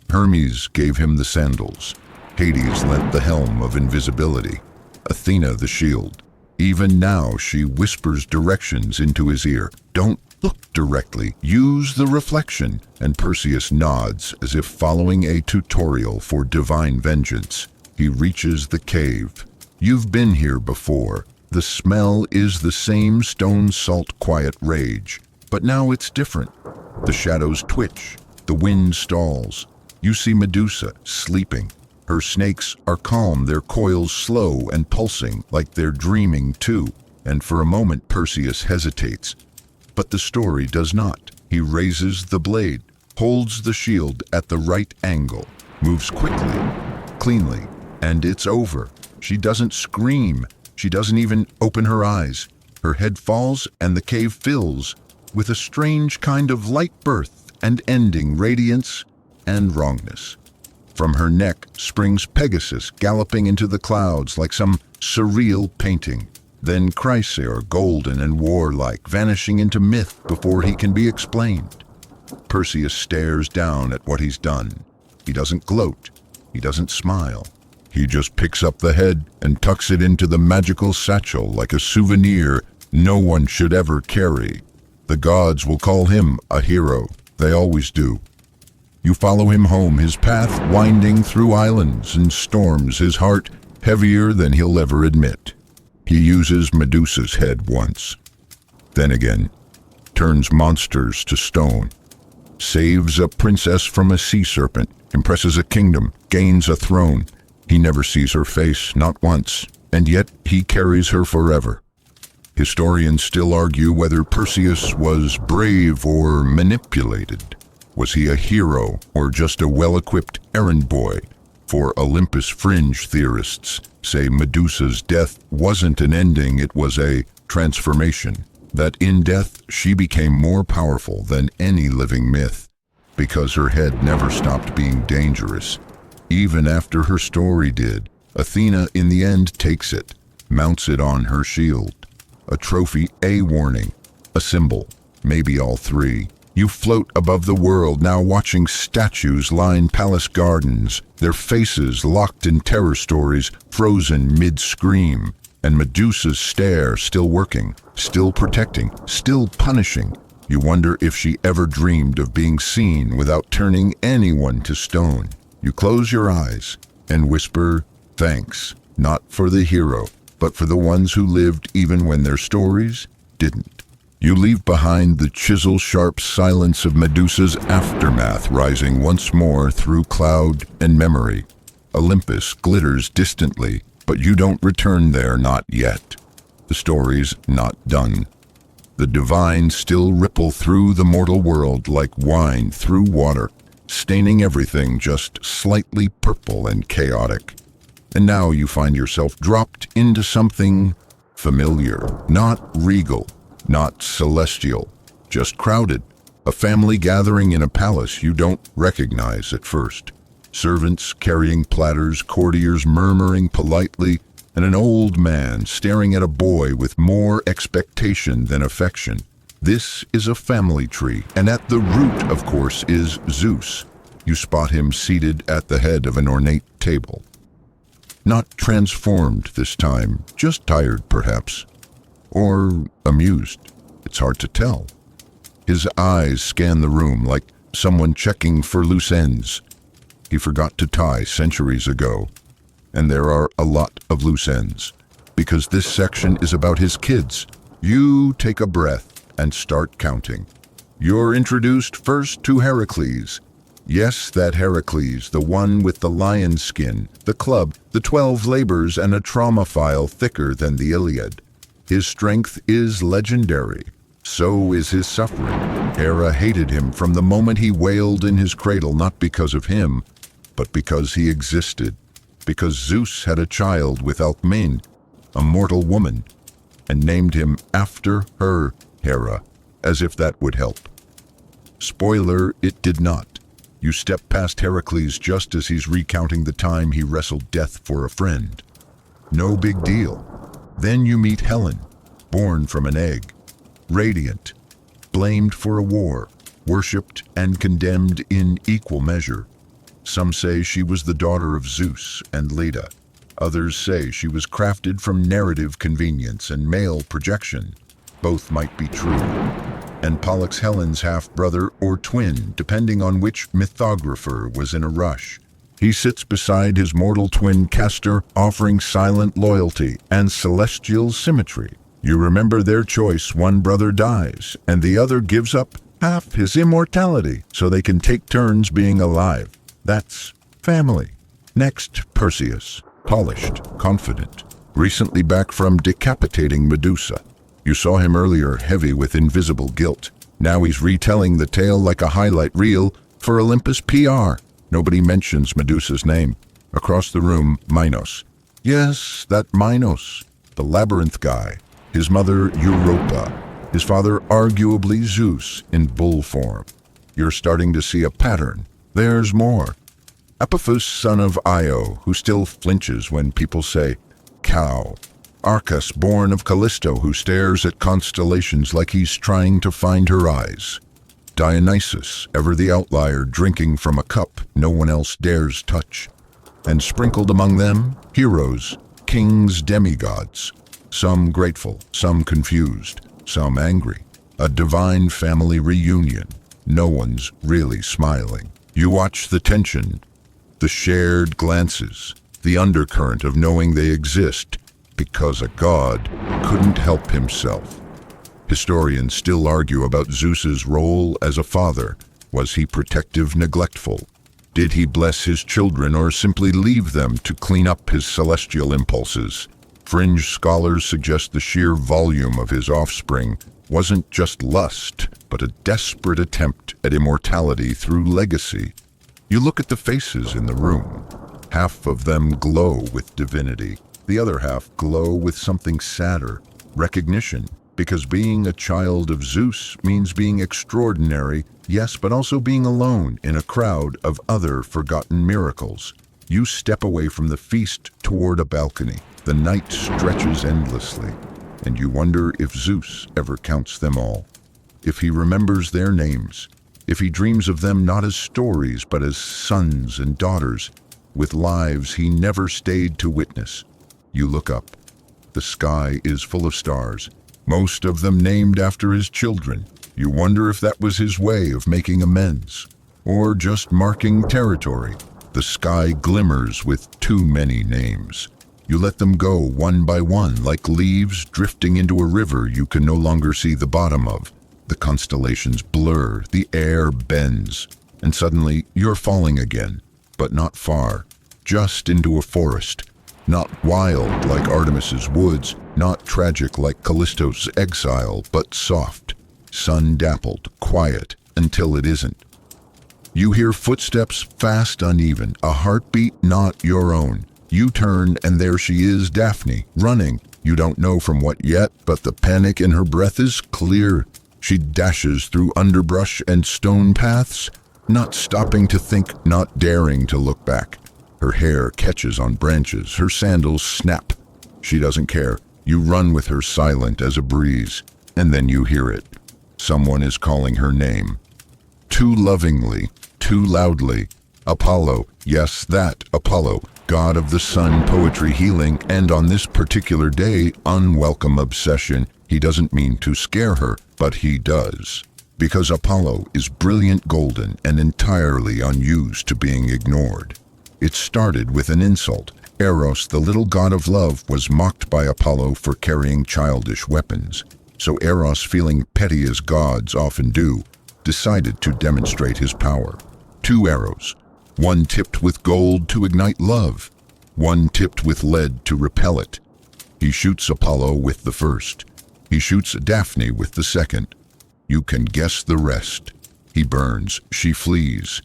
Hermes gave him the sandals. Hades lent the helm of invisibility. Athena the shield. Even now she whispers directions into his ear. Don't look directly, use the reflection. And Perseus nods as if following a tutorial for divine vengeance. He reaches the cave. You've been here before. The smell is the same stone salt quiet rage, but now it's different. The shadows twitch, the wind stalls. You see Medusa sleeping. Her snakes are calm, their coils slow and pulsing like they're dreaming too. And for a moment Perseus hesitates, but the story does not. He raises the blade, holds the shield at the right angle, moves quickly, cleanly, and it's over. She doesn't scream. She doesn't even open her eyes. Her head falls and the cave fills with a strange kind of light birth and ending, radiance and wrongness. From her neck springs Pegasus, galloping into the clouds like some surreal painting. Then Chrysaor, golden and warlike, vanishing into myth before he can be explained. Perseus stares down at what he's done. He doesn't gloat. He doesn't smile. He just picks up the head and tucks it into the magical satchel like a souvenir no one should ever carry. The gods will call him a hero. They always do. You follow him home, his path winding through islands and storms, his heart heavier than he'll ever admit. He uses Medusa's head once. Then again, turns monsters to stone. Saves a princess from a sea serpent, impresses a kingdom, gains a throne. He never sees her face, not once, and yet he carries her forever. Historians still argue whether Perseus was brave or manipulated. Was he a hero or just a well-equipped errand boy? For Olympus fringe theorists say Medusa's death wasn't an ending, it was a transformation. That in death she became more powerful than any living myth, because her head never stopped being dangerous. Even after her story did, Athena in the end takes it, mounts it on her shield. A trophy, a warning, a symbol, maybe all three. You float above the world, now watching statues line palace gardens, their faces locked in terror stories, frozen mid-scream, and Medusa's stare still working, still protecting, still punishing. You wonder if she ever dreamed of being seen without turning anyone to stone. You close your eyes and whisper, thanks, not for the hero, but for the ones who lived even when their stories didn't. You leave behind the chisel-sharp silence of Medusa's aftermath rising once more through cloud and memory. Olympus glitters distantly, but you don't return there, not yet. The story's not done. The divine still ripple through the mortal world like wine through water, staining everything just slightly purple and chaotic. And now you find yourself dropped into something familiar, not regal, not celestial, just crowded. A family gathering in a palace you don't recognize at first. Servants carrying platters, courtiers murmuring politely, and an old man staring at a boy with more expectation than affection. This is a family tree, and at the root, of course, is Zeus. You spot him seated at the head of an ornate table. Not transformed this time, just tired perhaps. Or amused. It's hard to tell. His eyes scan the room like someone checking for loose ends. He forgot to tie centuries ago. And there are a lot of loose ends, because this section is about his kids. You take a breath and start counting. You're introduced first to Heracles. Yes, that Heracles, the one with the lion skin, the club, the 12 labors, and a trauma file thicker than the Iliad. His strength is legendary. So is his suffering. Hera hated him from the moment he wailed in his cradle, not because of him, but because he existed. Because Zeus had a child with Alcmene, a mortal woman, and named him after her, Hera, as if that would help. Spoiler, it did not. You step past Heracles just as he's recounting the time he wrestled death for a friend. No big deal. Then you meet Helen, born from an egg, radiant, blamed for a war, worshipped and condemned in equal measure. Some say she was the daughter of Zeus and Leda. Others say she was crafted from narrative convenience and male projection. Both might be true. And Pollux Helen's half-brother or twin, depending on which mythographer was in a rush. He sits beside his mortal twin Castor, offering silent loyalty and celestial symmetry. You remember their choice: one brother dies, and the other gives up half his immortality so they can take turns being alive. That's family. Next, Perseus, polished, confident, recently back from decapitating Medusa. You saw him earlier, heavy with invisible guilt. Now he's retelling the tale like a highlight reel for Olympus PR. Nobody mentions Medusa's name. Across the room, Minos. Yes, that Minos, the labyrinth guy. His mother, Europa. His father, arguably Zeus, in bull form. You're starting to see a pattern. There's more. Epiphus, son of Io, who still flinches when people say cow. Arcas, born of Callisto, who stares at constellations like he's trying to find her eyes. Dionysus, ever the outlier, drinking from a cup no one else dares touch. And sprinkled among them, heroes, kings, demigods. Some grateful, some confused, some angry. A divine family reunion. No one's really smiling. You watch the tension, the shared glances, the undercurrent of knowing they exist because a god couldn't help himself. Historians still argue about Zeus's role as a father. Was he protective, neglectful? Did he bless his children or simply leave them to clean up his celestial impulses? Fringe scholars suggest the sheer volume of his offspring wasn't just lust, but a desperate attempt at immortality through legacy. You look at the faces in the room. Half of them glow with divinity. The other half glow with something sadder, recognition, because being a child of Zeus means being extraordinary, yes, but also being alone in a crowd of other forgotten miracles. You step away from the feast toward a balcony. The night stretches endlessly, and you wonder if Zeus ever counts them all, if he remembers their names, if he dreams of them not as stories but as sons and daughters, with lives he never stayed to witness. You look up. The sky is full of stars, most of them named after his children. You wonder if that was his way of making amends, or just marking territory. The sky glimmers with too many names. You let them go one by one, like leaves drifting into a river you can no longer see the bottom of. The constellations blur, the air bends, and suddenly you're falling again, but not far, just into a forest. Not wild like Artemis's woods, not tragic like Callisto's exile, but soft, sun-dappled, quiet, until it isn't. You hear footsteps fast, uneven, a heartbeat not your own. You turn, and there she is, Daphne, running. You don't know from what yet, but the panic in her breath is clear. She dashes through underbrush and stone paths, not stopping to think, not daring to look back. Her hair catches on branches, her sandals snap. She doesn't care. You run with her, silent as a breeze, and then you hear it. Someone is calling her name. Too lovingly, too loudly. Apollo, yes, that Apollo, god of the sun, poetry, healing, and on this particular day, unwelcome obsession. He doesn't mean to scare her, but he does. Because Apollo is brilliant, golden, and entirely unused to being ignored. It started with an insult. Eros, the little god of love, was mocked by Apollo for carrying childish weapons. So Eros, feeling petty as gods often do, decided to demonstrate his power. 2 arrows, one tipped with gold to ignite love, one tipped with lead to repel it. He shoots Apollo with the first. He shoots Daphne with the second. You can guess the rest. He burns, she flees.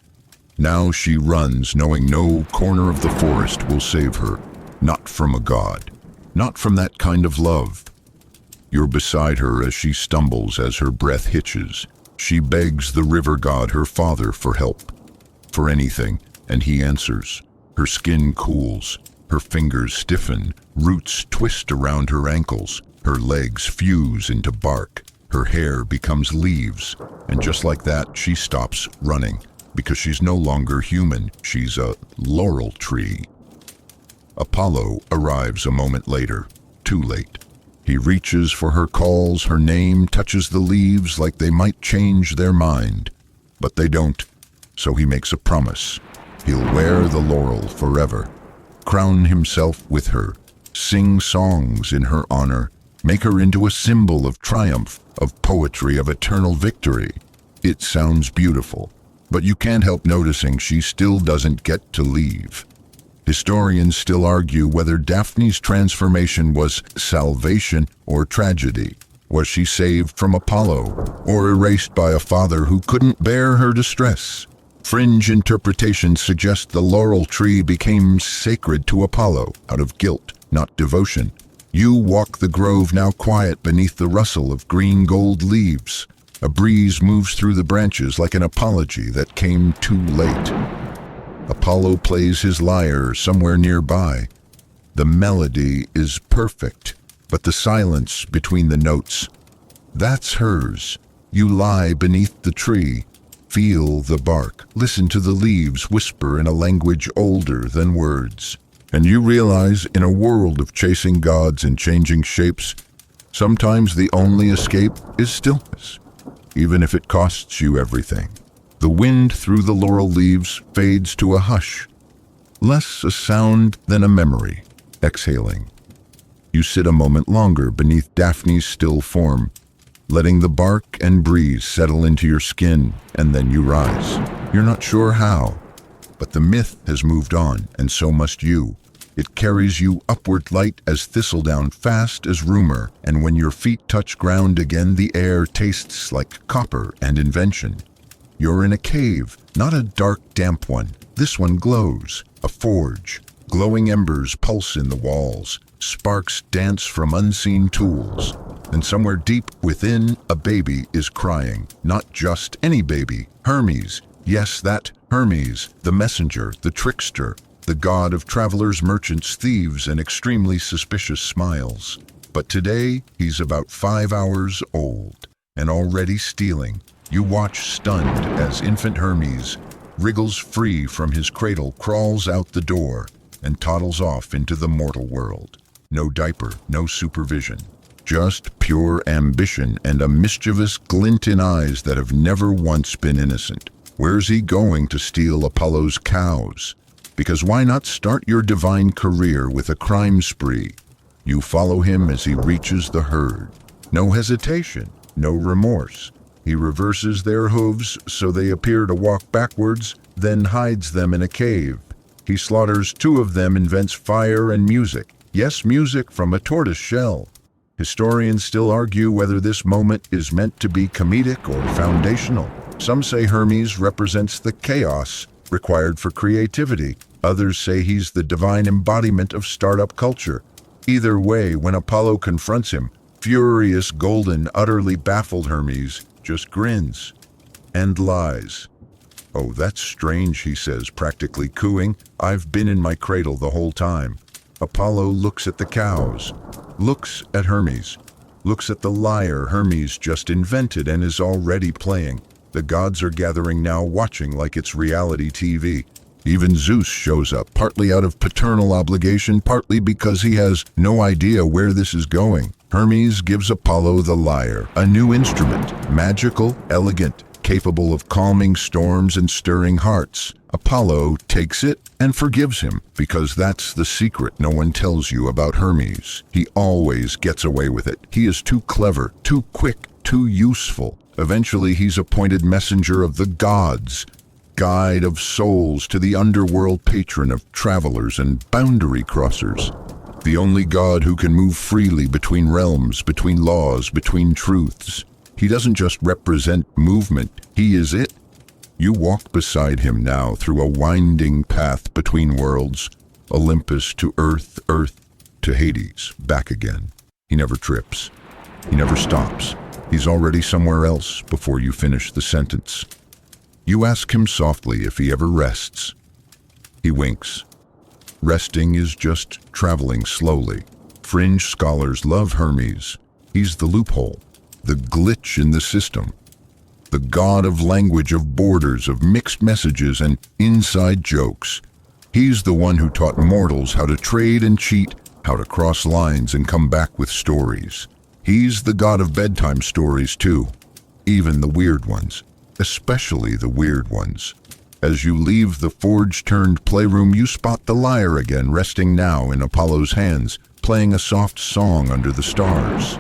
Now she runs, knowing no corner of the forest will save her. Not from a god. Not from that kind of love. You're beside her as she stumbles, as her breath hitches. She begs the river god, her father, for help. For anything, and he answers. Her skin cools. Her fingers stiffen. Roots twist around her ankles. Her legs fuse into bark. Her hair becomes leaves. And just like that, she stops running. Because she's no longer human, she's a laurel tree. Apollo arrives a moment later, too late. He reaches for her, calls her name, touches the leaves like they might change their mind. But they don't, so he makes a promise. He'll wear the laurel forever, crown himself with her, sing songs in her honor, make her into a symbol of triumph, of poetry, of eternal victory. It sounds beautiful. But you can't help noticing she still doesn't get to leave. Historians still argue whether Daphne's transformation was salvation or tragedy. Was she saved from Apollo, or erased by a father who couldn't bear her distress? Fringe interpretations suggest the laurel tree became sacred to Apollo out of guilt, not devotion. You walk the grove, now quiet beneath the rustle of green gold leaves. A breeze moves through the branches like an apology that came too late. Apollo plays his lyre somewhere nearby. The melody is perfect, but the silence between the notes, that's hers. You lie beneath the tree, feel the bark, listen to the leaves whisper in a language older than words. And you realize, in a world of chasing gods and changing shapes, sometimes the only escape is stillness. Even if it costs you everything. The wind through the laurel leaves fades to a hush, less a sound than a memory, exhaling. You sit a moment longer beneath Daphne's still form, letting the bark and breeze settle into your skin, and then you rise. You're not sure how, but the myth has moved on, and so must you. It carries you upward light as thistledown, fast as rumor, and when your feet touch ground again, the air tastes like copper and invention. You're in a cave, not a dark, damp one. This one glows, a forge. Glowing embers pulse in the walls. Sparks dance from unseen tools. And somewhere deep within, a baby is crying. Not just any baby, Hermes. Yes, that Hermes, the messenger, the trickster, the god of travelers, merchants, thieves, and extremely suspicious smiles. But today, he's about 5 hours old, and already stealing. You watch stunned as infant Hermes wriggles free from his cradle, crawls out the door, and toddles off into the mortal world. No diaper, no supervision. Just pure ambition and a mischievous glint in eyes that have never once been innocent. Where's he going to steal Apollo's cows? Because why not start your divine career with a crime spree? You follow him as he reaches the herd. No hesitation, no remorse. He reverses their hooves so they appear to walk backwards, then hides them in a cave. He slaughters 2 of them, invents fire and music. Yes, music from a tortoise shell. Historians still argue whether this moment is meant to be comedic or foundational. Some say Hermes represents the chaos required for creativity. Others say he's the divine embodiment of startup culture. Either way, when Apollo confronts him, furious, golden, utterly baffled Hermes just grins and lies. "Oh, that's strange," he says, practically cooing. "I've been in my cradle the whole time." Apollo looks at the cows, looks at Hermes, looks at the lyre Hermes just invented and is already playing. The gods are gathering now, watching like it's reality TV. Even Zeus shows up, partly out of paternal obligation, partly because he has no idea where this is going. Hermes gives Apollo the lyre, a new instrument, magical, elegant, capable of calming storms and stirring hearts. Apollo takes it and forgives him, because that's the secret no one tells you about Hermes. He always gets away with it. He is too clever, too quick, too useful. Eventually he's appointed messenger of the gods, guide of souls to the underworld, patron of travelers and boundary crossers. The only god who can move freely between realms, between laws, between truths. He doesn't just represent movement, he is it. You walk beside him now through a winding path between worlds, Olympus to Earth, Earth to Hades, back again. He never trips. He never stops. He's already somewhere else before you finish the sentence. You ask him softly if he ever rests. He winks. Resting is just traveling slowly. Fringe scholars love Hermes. He's the loophole, the glitch in the system, the god of language, of borders, of mixed messages and inside jokes. He's the one who taught mortals how to trade and cheat, how to cross lines and come back with stories. He's the god of bedtime stories too, even the weird ones, especially the weird ones. As you leave the forge-turned playroom, you spot the lyre again, resting now in Apollo's hands, playing a soft song under the stars.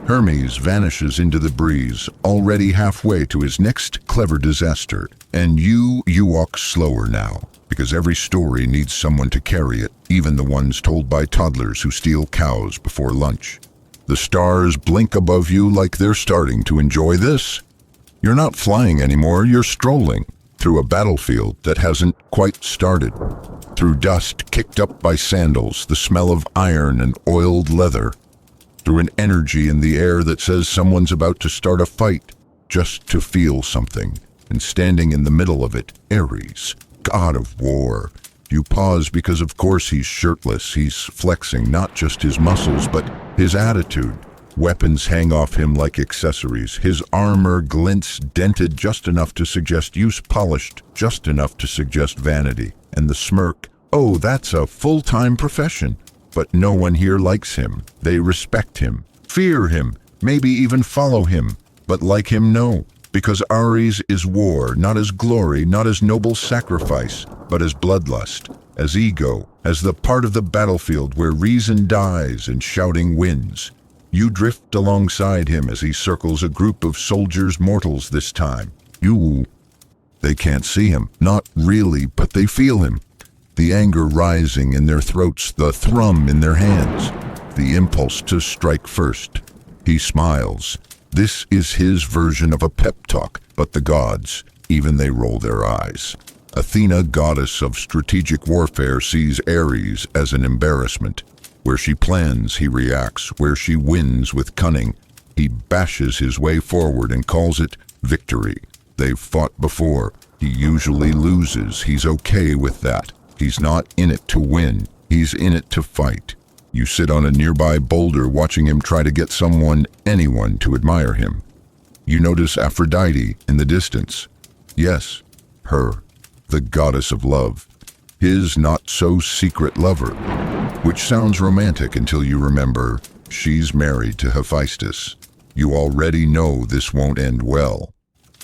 Hermes vanishes into the breeze, already halfway to his next clever disaster. And you walk slower now, because every story needs someone to carry it, even the ones told by toddlers who steal cows before lunch. The stars blink above you like they're starting to enjoy this. You're not flying anymore, you're strolling through a battlefield that hasn't quite started. Through dust kicked up by sandals, the smell of iron and oiled leather. Through an energy in the air that says someone's about to start a fight, just to feel something. And standing in the middle of it, Ares, god of war. You pause because of course he's shirtless. He's flexing not just his muscles, but his attitude. Weapons hang off him like accessories. His armor glints, dented just enough to suggest use, polished just enough to suggest vanity. And the smirk, oh, that's a full-time profession. But no one here likes him. They respect him, fear him, maybe even follow him. But like him, no. Because Ares is war, not as glory, not as noble sacrifice, but as bloodlust, as ego, as the part of the battlefield where reason dies and shouting wins. You drift alongside him as he circles a group of soldiers, mortals this time. They can't see him, not really, but they feel him. the anger rising in their throats, the thrum in their hands, the impulse to strike first. He smiles. This is his version of a pep talk, but the gods, even they roll their eyes. Athena, goddess of strategic warfare, sees Ares as an embarrassment. Where she plans, he reacts. Where she wins with cunning, he bashes his way forward and calls it victory. They've fought before. He usually loses. He's okay with that. He's not in it to win. He's in it to fight. You sit on a nearby boulder watching him try to get anyone to admire him. You notice Aphrodite in the distance. Yes, her, the goddess of love. His not-so-secret lover. Which sounds romantic until you remember she's married to Hephaestus. You already know this won't end well.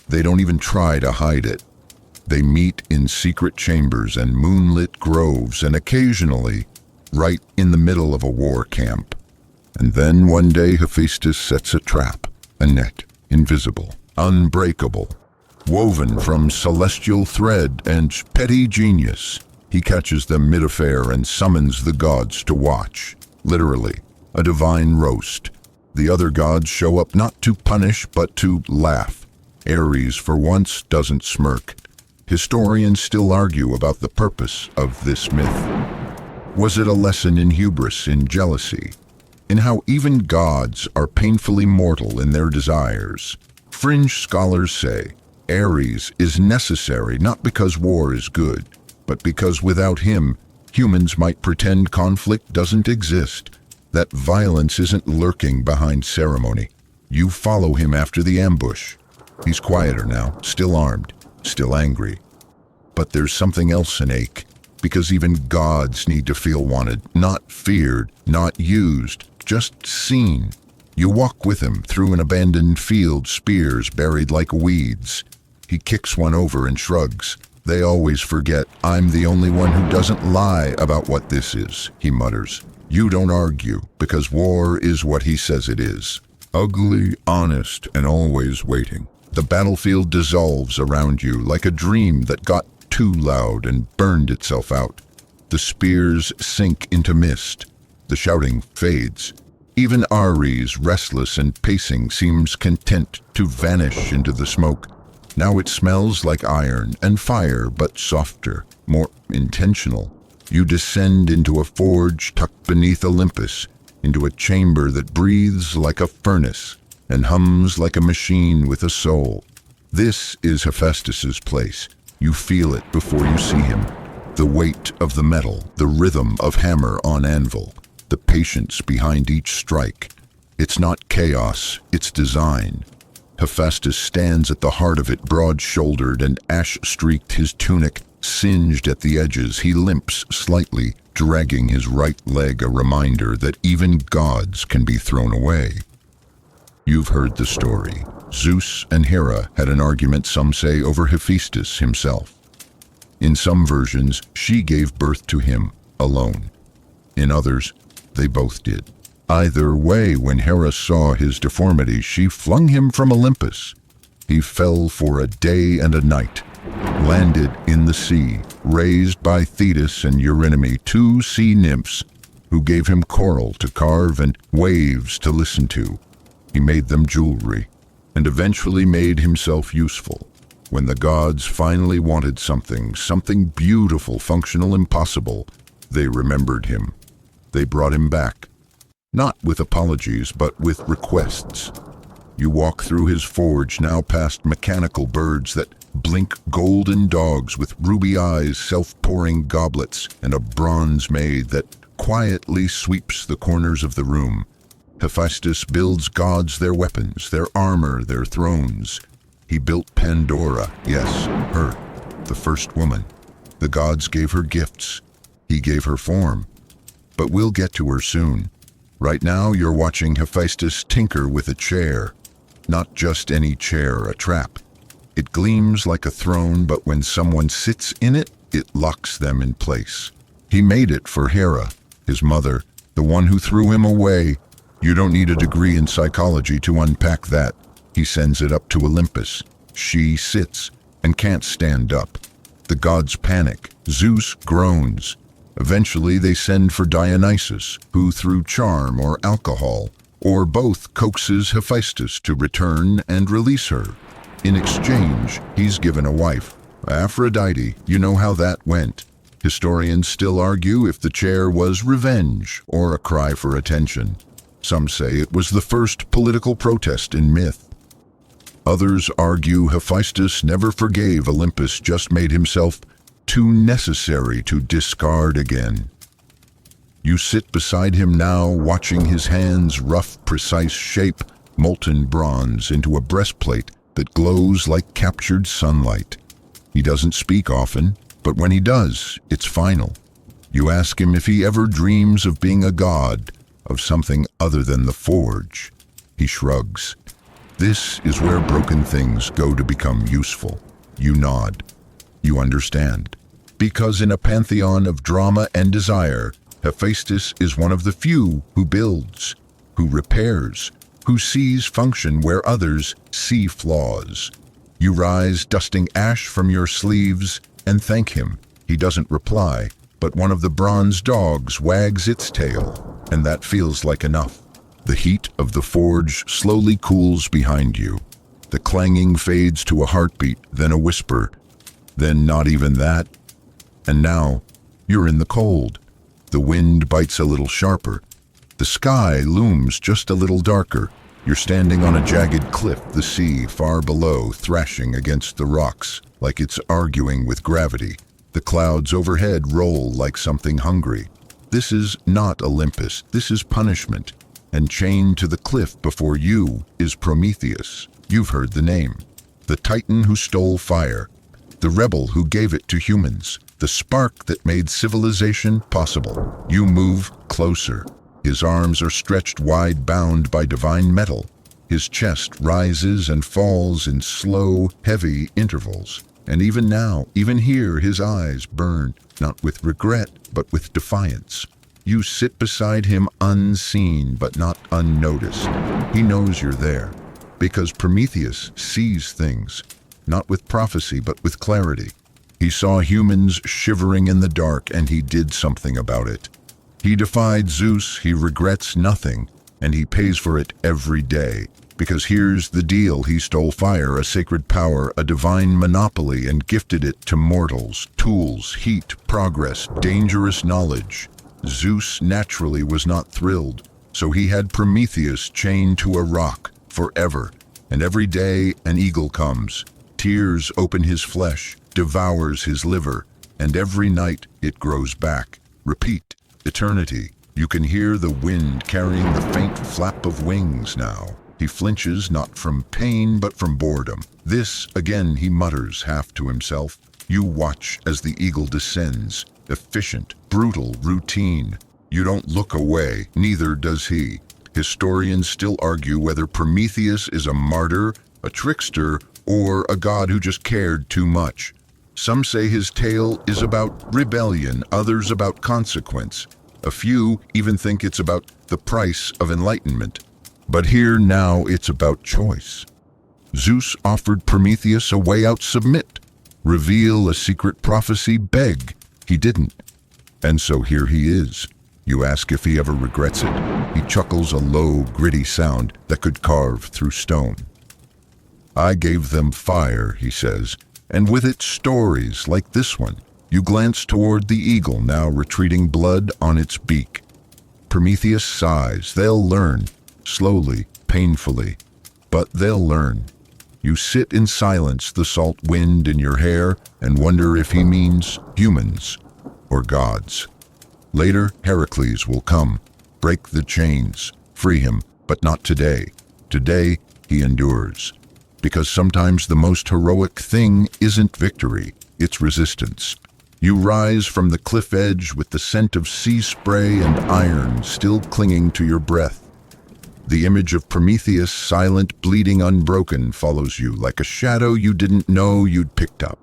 They don't even try to hide it. They meet in secret chambers and moonlit groves and occasionally right in the middle of a war camp. And then one day Hephaestus sets a trap, a net, invisible, unbreakable, woven from celestial thread and petty genius. He catches them mid-affair and summons the gods to watch. Literally, a divine roast. The other gods show up not to punish but to laugh. Ares, for once, doesn't smirk. Historians still argue about the purpose of this myth. Was it a lesson in hubris, in jealousy, in how even gods are painfully mortal in their desires? Fringe scholars say Ares is necessary not because war is good, but because without him, humans might pretend conflict doesn't exist, that violence isn't lurking behind ceremony. You follow him after the ambush. He's quieter now, still armed, still angry. But there's something else in Ache, because even gods need to feel wanted, not feared, not used, just seen. You walk with him through an abandoned field, spears buried like weeds. He kicks one over and shrugs. They always forget, I'm the only one who doesn't lie about what this is, he mutters. You don't argue, because war is what he says it is. Ugly, honest, and always waiting. The battlefield dissolves around you like a dream that got too loud and burned itself out. The spears sink into mist. The shouting fades. Even Ares, restless and pacing, seems content to vanish into the smoke. Now it smells like iron and fire, but softer, more intentional. You descend into a forge tucked beneath Olympus, into a chamber that breathes like a furnace and hums like a machine with a soul. This is Hephaestus's place. You feel it before you see him. The weight of the metal, the rhythm of hammer on anvil, the patience behind each strike. It's not chaos, it's design. Hephaestus stands at the heart of it, broad-shouldered and ash-streaked, his tunic singed at the edges. He limps slightly, dragging his right leg, a reminder that even gods can be thrown away. You've heard the story. Zeus and Hera had an argument, some say, over Hephaestus himself. In some versions, she gave birth to him alone. In others, they both did. Either way, when Hera saw his deformity, she flung him from Olympus. He fell for a day and a night, landed in the sea, raised by Thetis and Eurynomy, two sea nymphs, who gave him coral to carve and waves to listen to. He made them jewelry, and eventually made himself useful. When the gods finally wanted something beautiful, functional, impossible, they remembered him. They brought him back. Not with apologies, but with requests. You walk through his forge, now past mechanical birds that blink, golden dogs with ruby eyes, self-pouring goblets, and a bronze maid that quietly sweeps the corners of the room. Hephaestus builds gods their weapons, their armor, their thrones. He built Pandora, yes, her, the first woman. The gods gave her gifts. He gave her form. But we'll get to her soon. Right now, you're watching Hephaestus tinker with a chair. Not just any chair, a trap. It gleams like a throne, but when someone sits in it, it locks them in place. He made it for Hera, his mother, the one who threw him away. You don't need a degree in psychology to unpack that. He sends it up to Olympus. She sits and can't stand up. The gods panic. Zeus groans. Eventually they send for Dionysus, who through charm or alcohol, or both, coaxes Hephaestus to return and release her. In exchange, he's given a wife, Aphrodite. You know how that went. Historians still argue if the chair was revenge or a cry for attention. Some say it was the first political protest in myth. Others argue Hephaestus never forgave Olympus, just made himself too necessary to discard again. You sit beside him now, watching his hands' rough, precise shape molten bronze into a breastplate that glows like captured sunlight. He doesn't speak often, but when he does, it's final. You ask him if he ever dreams of being a god, of something other than the forge. He shrugs. This is where broken things go to become useful. You nod. You understand. Because in a pantheon of drama and desire, Hephaestus is one of the few who builds, who repairs, who sees function where others see flaws. You rise, dusting ash from your sleeves, and thank him. He doesn't reply, but one of the bronze dogs wags its tail, and that feels like enough. The heat of the forge slowly cools behind you. The clanging fades to a heartbeat, then a whisper, then not even that. And now, you're in the cold. The wind bites a little sharper. The sky looms just a little darker. You're standing on a jagged cliff, the sea far below, thrashing against the rocks, like it's arguing with gravity. The clouds overhead roll like something hungry. This is not Olympus, this is punishment. And chained to the cliff before you is Prometheus. You've heard the name. The titan who stole fire. The rebel who gave it to humans. The spark that made civilization possible. You move closer. His arms are stretched wide, bound by divine metal. His chest rises and falls in slow, heavy intervals. And even now, even here, his eyes burn, not with regret, but with defiance. You sit beside him unseen, but not unnoticed. He knows you're there, because Prometheus sees things, not with prophecy, but with clarity. He saw humans shivering in the dark, and he did something about it. He defied Zeus, he regrets nothing, and he pays for it every day. Because here's the deal, he stole fire, a sacred power, a divine monopoly, and gifted it to mortals. Tools, heat, progress, dangerous knowledge. Zeus naturally was not thrilled, so he had Prometheus chained to a rock forever. And every day an eagle comes. Tears open his flesh, devours his liver, and every night it grows back. Repeat. Eternity. You can hear the wind carrying the faint flap of wings now. He flinches not from pain but from boredom. This, again, he mutters half to himself. You watch as the eagle descends. Efficient, brutal, routine. You don't look away, neither does he. Historians still argue whether Prometheus is a martyr, a trickster, or a god who just cared too much. Some say his tale is about rebellion, others about consequence. A few even think it's about the price of enlightenment. But here now it's about choice. Zeus offered Prometheus a way out: submit, reveal a secret prophecy, beg. He didn't. And so here he is. You ask if he ever regrets it. He chuckles a low, gritty sound that could carve through stone. I gave them fire, he says, and with it stories like this one. You glance toward the eagle, now retreating, blood on its beak. Prometheus sighs. They'll learn. Slowly, painfully, but they'll learn. You sit in silence, the salt wind in your hair, and wonder if he means humans or gods. Later, Heracles will come, break the chains, free him, but not today. Today, he endures. Because sometimes the most heroic thing isn't victory, it's resistance. You rise from the cliff edge with the scent of sea spray and iron still clinging to your breath. The image of Prometheus, silent, bleeding, unbroken, follows you like a shadow you didn't know you'd picked up.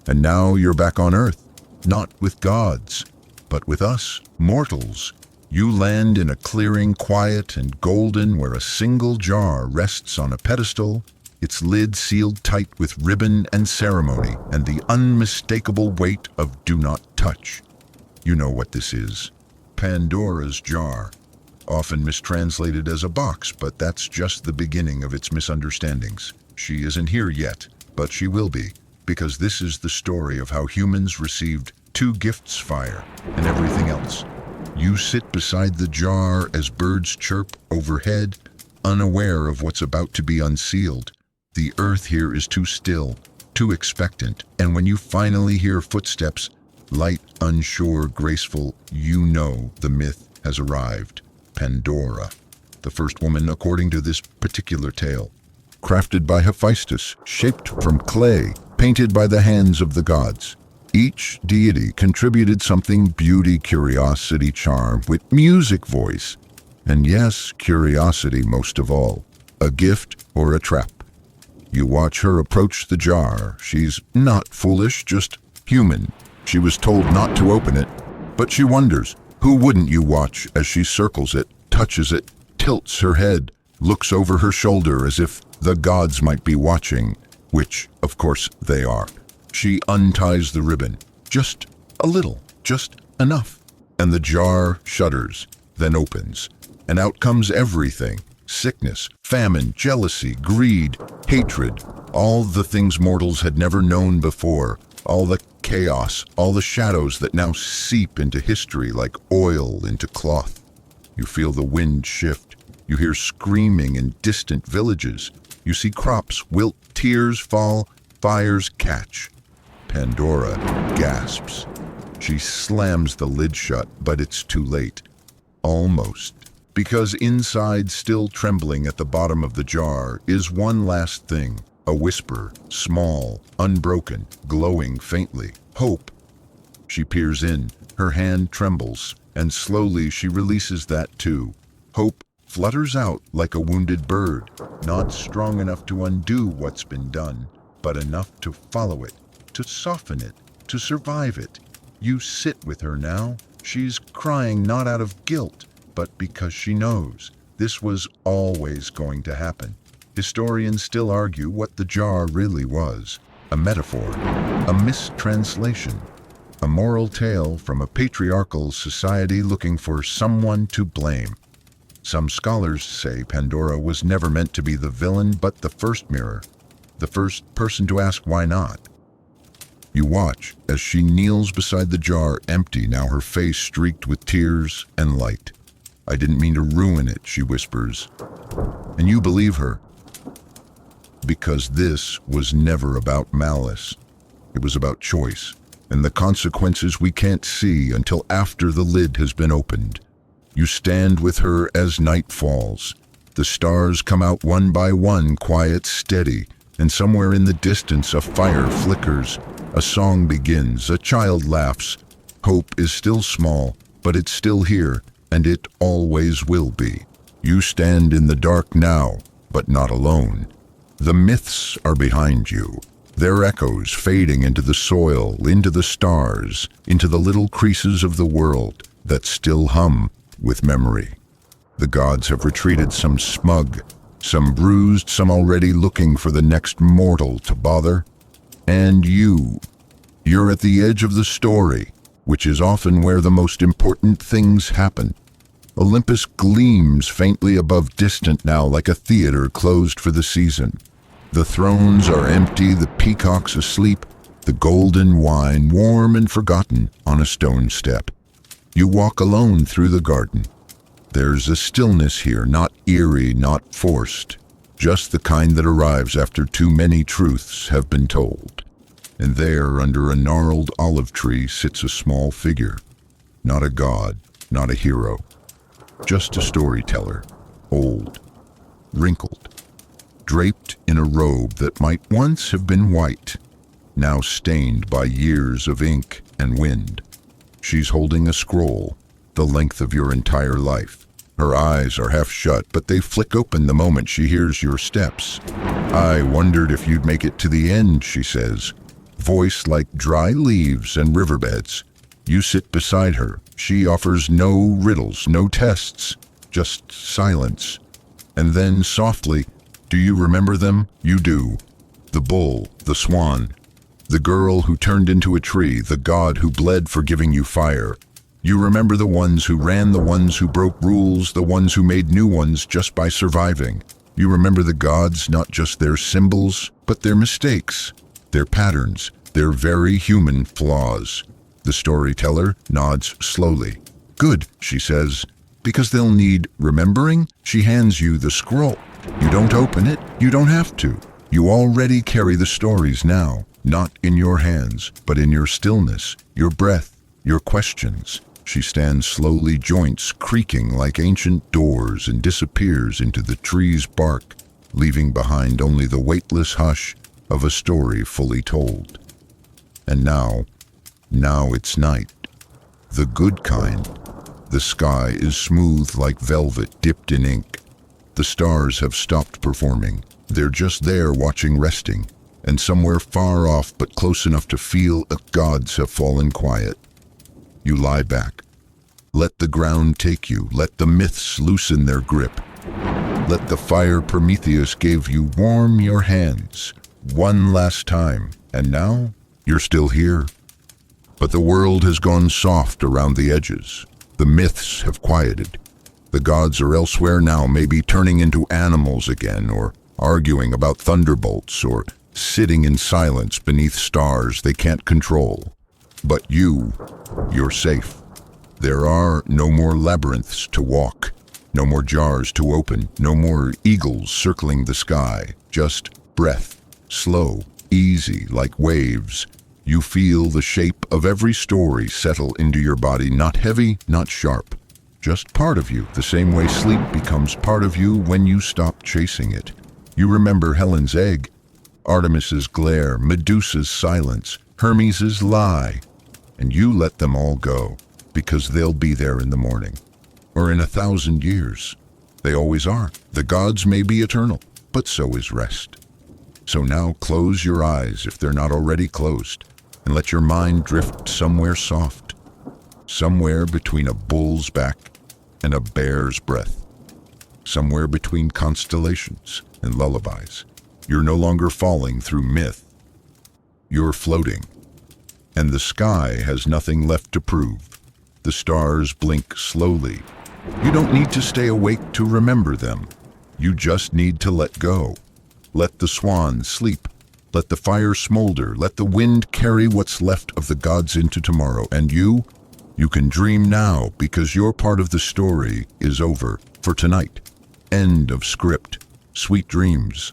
And now you're back on Earth, not with gods, but with us, mortals. You land in a clearing, quiet and golden, where a single jar rests on a pedestal. its lid sealed tight with ribbon and ceremony and the unmistakable weight of "do not touch." You know what this is. Pandora's jar. Often mistranslated as a box, but that's just the beginning of its misunderstandings. She isn't here yet, but she will be, because this is the story of how humans received two gifts: fire and everything else. You sit beside the jar as birds chirp overhead, unaware of what's about to be unsealed. The earth here is too still, too expectant, and when you finally hear footsteps, light, unsure, graceful, you know the myth has arrived. Pandora, the first woman according to this particular tale. Crafted by Hephaestus, shaped from clay, painted by the hands of the gods. Each deity contributed something: beauty, curiosity, charm, wit, music, voice. And yes, curiosity most of all. A gift or a trap. You watch her approach the jar. She's not foolish, just human. She was told not to open it, but she wonders. Who wouldn't you watch as she circles it, touches it, tilts her head, looks over her shoulder as if the gods might be watching, which, of course, they are. She unties the ribbon, just a little, just enough, and the jar shudders, then opens, and out comes everything: sickness, famine, jealousy, greed, hatred, all the things mortals had never known before, all the chaos, all the shadows that now seep into history like oil into cloth. You feel the wind shift. You hear screaming in distant villages. You see crops wilt, tears fall, fires catch. Pandora gasps. She slams the lid shut, but it's too late. Almost. Because inside, still trembling at the bottom of the jar, is one last thing. A whisper, small, unbroken, glowing faintly. Hope. She peers in. Her hand trembles, and slowly she releases that too. Hope flutters out like a wounded bird, not strong enough to undo what's been done, but enough to follow it, to soften it, to survive it. You sit with her now. She's crying not out of guilt, but because she knows this was always going to happen. Historians still argue what the jar really was: a metaphor, a mistranslation, a moral tale from a patriarchal society looking for someone to blame. Some scholars say Pandora was never meant to be the villain, but the first mirror, the first person to ask why not. You watch as she kneels beside the jar, empty now, her face streaked with tears and light. "I didn't mean to ruin it," she whispers. And you believe her. Because this was never about malice. It was about choice, and the consequences we can't see until after the lid has been opened. You stand with her as night falls. The stars come out one by one, quiet, steady, and somewhere in the distance a fire flickers. A song begins, a child laughs. Hope is still small, but it's still here, and it always will be. You stand in the dark now, but not alone. The myths are behind you, their echoes fading into the soil, into the stars, into the little creases of the world that still hum with memory. The gods have retreated, some smug, some bruised, some already looking for the next mortal to bother. And you're at the edge of the story, which is often where the most important things happen. Olympus gleams faintly above distant now, like a theater closed for the season. The thrones are empty, the peacocks asleep, the golden wine warm and forgotten on a stone step. You walk alone through the garden. There's a stillness here, not eerie, not forced, just the kind that arrives after too many truths have been told. And there, under a gnarled olive tree, sits a small figure. Not a god, not a hero. Just a storyteller, old, wrinkled, draped in a robe that might once have been white, now stained by years of ink and wind. She's holding a scroll, the length of your entire life. Her eyes are half shut, but they flick open the moment she hears your steps. "I wondered if you'd make it to the end," she says, voice like dry leaves and riverbeds. You sit beside her. She offers no riddles, no tests, just silence. And then softly, Do you remember them? You do. The bull, the swan, the girl who turned into a tree, the god who bled for giving you fire. You remember the ones who ran, the ones who broke rules, the ones who made new ones just by surviving. You remember the gods, not just their symbols, but their mistakes, their patterns, their very human flaws. The storyteller nods slowly. Good, she says, because they'll need remembering. She hands you the scroll. You don't open it, you don't have to. You already carry the stories now, not in your hands, but in your stillness, your breath, your questions. She stands slowly, joints creaking like ancient doors, and disappears into the tree's bark, leaving behind only the weightless hush of a story fully told. And now it's night. The good kind. The sky is smooth like velvet dipped in ink. The stars have stopped performing. They're just there watching, resting, and somewhere far off but close enough to feel the gods have fallen quiet. You lie back. Let the ground take you. Let the myths loosen their grip. Let the fire Prometheus gave you warm your hands one last time. And now you're still here. But the world has gone soft around the edges. The myths have quieted. The gods are elsewhere now, maybe turning into animals again, or arguing about thunderbolts, or sitting in silence beneath stars they can't control. But you're safe. There are no more labyrinths to walk, no more jars to open, no more eagles circling the sky, just breath, slow, easy like waves. You feel the shape of every story settle into your body, not heavy, not sharp, just part of you, the same way sleep becomes part of you when you stop chasing it. You remember Helen's egg, Artemis's glare, Medusa's silence, Hermes's lie, and you let them all go, because they'll be there in the morning, or in 1,000 years. They always are. The gods may be eternal, but so is rest. So now close your eyes if they're not already closed, and let your mind drift somewhere soft, somewhere between a bull's back and a bear's breath, somewhere between constellations and lullabies. You're no longer falling through myth. You're floating, and the sky has nothing left to prove. The stars blink slowly. You don't need to stay awake to remember them. You just need to let go. Let the swan sleep. Let the fire smolder. Let the wind carry what's left of the gods into tomorrow. And you can dream now, because your part of the story is over for tonight. End of script. Sweet dreams.